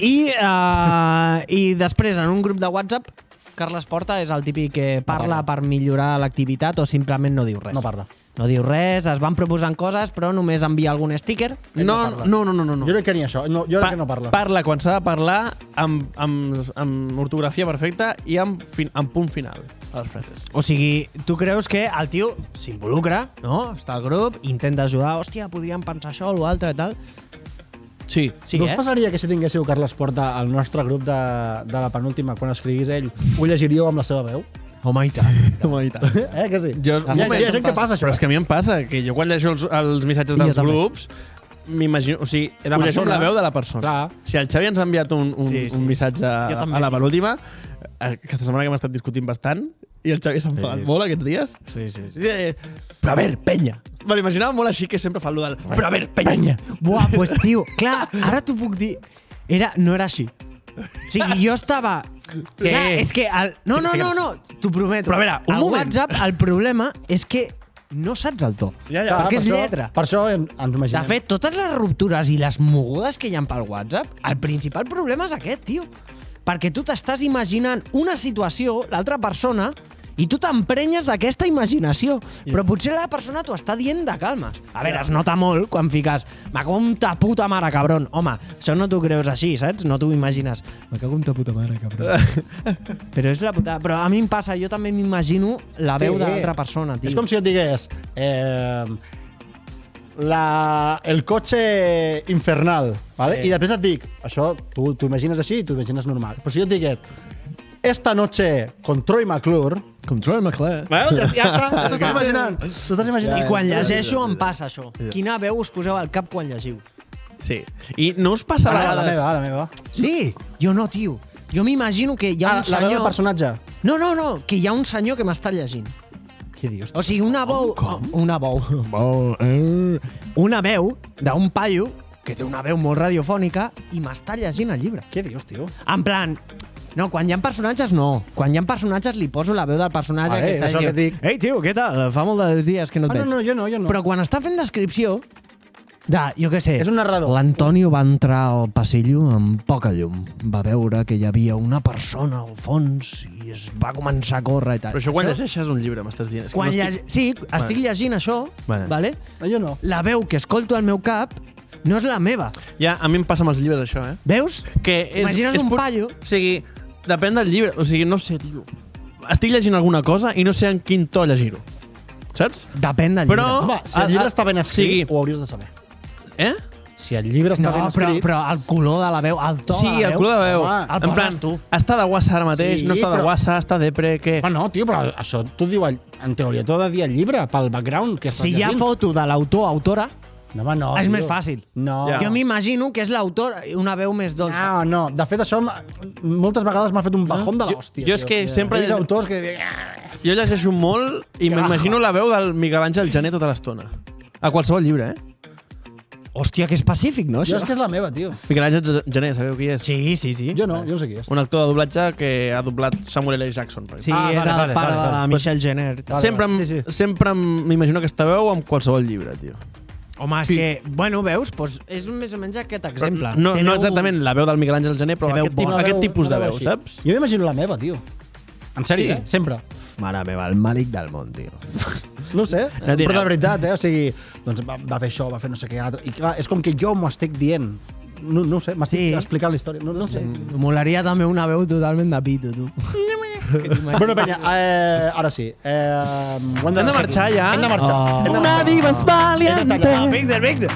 I després, en un grup de WhatsApp, Carles Porta és el típic que parla per millorar l'activitat o simplement no diu res. No parla. No diu res, es van proposant coses, però només envia algun sticker. No. Jo crec que ni això. Jo crec que no parla. Parla quan s'ha de parlar amb ortografia perfecta i amb punt final a les frases. O sigui, tu creus que el tio s'involucra, no? Està al grup, intenta ajudar, hòstia, podríem pensar això o l'altre i tal. Sí. Sí, no us passaria que si tinguéssiu Carles Porta al nostre grup de la penúltima, quan escriguís ell, ho llegiríeu amb la seva veu? Home, i tant. Que sí? Jo, Hi ha gent que passa això. Però és que a mi em passa, que jo quan llegeixo els missatges dels grups, m'imagino... O sigui, ho llegeixo amb la veu de la persona. Clar. Si el Xavi ens ha enviat un missatge a la penúltima, aquesta setmana que hem estat discutint bastant, i el Xavi s'ha enfadat molt aquests dies. Sí. Però a ver, penya. Me l'imaginava molt així, que sempre fa allò del... Però a ver, penya. Buah, pues tio, clar, ara t'ho puc dir. No era així. O sigui, jo estava... Sí. Clar, és que... No, t'ho prometo. Però a veure, un moment. WhatsApp, el problema és que no saps el to. Ja. Perquè és lletra. Per això ens imaginem. De fet, totes les ruptures i les mogudes que hi ha pel WhatsApp, el principal problema és aquest, tio. Perquè tu t'estàs imaginant una situació, l'altra persona, i tu t'emprenyes d'aquesta imaginació. Però potser la persona t'ho està dient de calmes. A veure, es nota molt quan fiques me cago en ta puta mare, cabron. Home, això no t'ho creus així, saps? No t'ho imagines. Me cago en ta puta mare, cabron. Però és la puta... Però a mi em passa, jo també m'imagino la veu de l'altra persona, tio. És com si et digués... el cotxe infernal, ¿vale? I després et dic, això tu imagines així, tu imagines normal. Però si jo et digués, esta noche con Troy McClure... Com Troy McClure. Ja està, t'ho estàs imaginant. T'ho estàs imaginant. I quan llegeixo em passa això. Quina veu us poseu al cap quan llegiu? Sí. I no us passa a vegades... La meva. Sí, jo no, tio. Jo m'imagino que hi ha un La veu del senyor... personatge. No, que hi ha un senyor que m'està llegint. Què dius? O sigui, una veu... Una veu d'un paio que té una veu molt radiofònica i m'està llegint el llibre. Què dius, tio? En plan... No, quan hi ha personatges, no. Quan hi ha personatges li poso la veu del personatge Vale, que està això que et dic. Ei, tio, què tal? Fa molt de dies que no et veig. No, jo no. Però quan està fent descripció de, jo què sé... És un narrador. L'Antonio va entrar al passillo amb poca llum. Va veure que hi havia una persona al fons i es va començar a córrer i tal. Però això quan llegeixes un llibre, m'estàs dient. Quan Sí, estic llegint això, vale? No, jo no. La veu que escolto al meu cap no és la meva. Ja, a mi em passa amb els llibres, això, Veus? Que Imagines un paio... O sigui, depèn del llibre. O sigui, no sé, tio. Estic llegint alguna cosa i no sé en quin to llegir-ho. saps? Depèn del llibre. Però- Home, si el llibre està ben escrit, sigui- ho hauries de saber. Eh? Si el llibre està No, ben escrit... però el color de la veu, el to Sí, de la el veu... color de veu. Home, el En plan, poses tu. està de guassa ara mateix, Sí, no està de però- guassa, està depre, què? Ah, no, tio, però això t'ho diu, en teoria, t'ho ha de dir el llibre, pel background que estàs Si hi ha llegint. foto de l'autor, autora, No, home, no, és tio. més fàcil. No. Ja. jo m'imagino que és l'autor una veu més dolça. No. De fet, això moltes vegades m'ha fet un bajón de l'hòstia. Jo és tio. que sempre- He vist autors que... Jo llegeixo molt i m'imagino la veu del Miguel Àngel Gené tota l'estona. A qualsevol llibre, Hòstia, que específic, no, Jo això? és que és la meva, tio. Miguel Àngel Gené, sabeu qui és? Sí. Jo no sé qui és. Un actor de doblatge que ha doblat Samuel L. Jackson. Per Sí, exemple. és el pare de la vale. Michelle Jenner. Sempre m'imagino aquesta veu amb qualsevol llibre, tio. Home, és que, bueno, veus, doncs és més o menys aquest exemple. No Teniu- exactament la veu del Miguel Àngel Gené, però Té veu aquest, bona. aquest tipus de Una veu, així. saps? Jo m'imagino la meva, tio. En sèrio, Sí? Sempre. Mare meva, el màlic del món, tio. No ho sé, No direu. però de veritat, O sigui, doncs va fer això, va fer no sé què altre. I clar, és com que jo m'ho estic dient. No ho sé, m'estic Sí. explicant la història. No ho sé. Molaria també una veu totalment de pito, tu. Bueno, penya, ara sí. Hem de marxar ja? Hem de marxar. Oh. Hem de marxar. divas valiente. Víctor.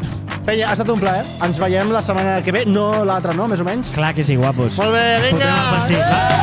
Penya, ha estat un plaer. Ens veiem la setmana que ve. No l'altra, no? Més o menys. Clar que sí, guapos. Molt bé, vinga! Fotem el festival.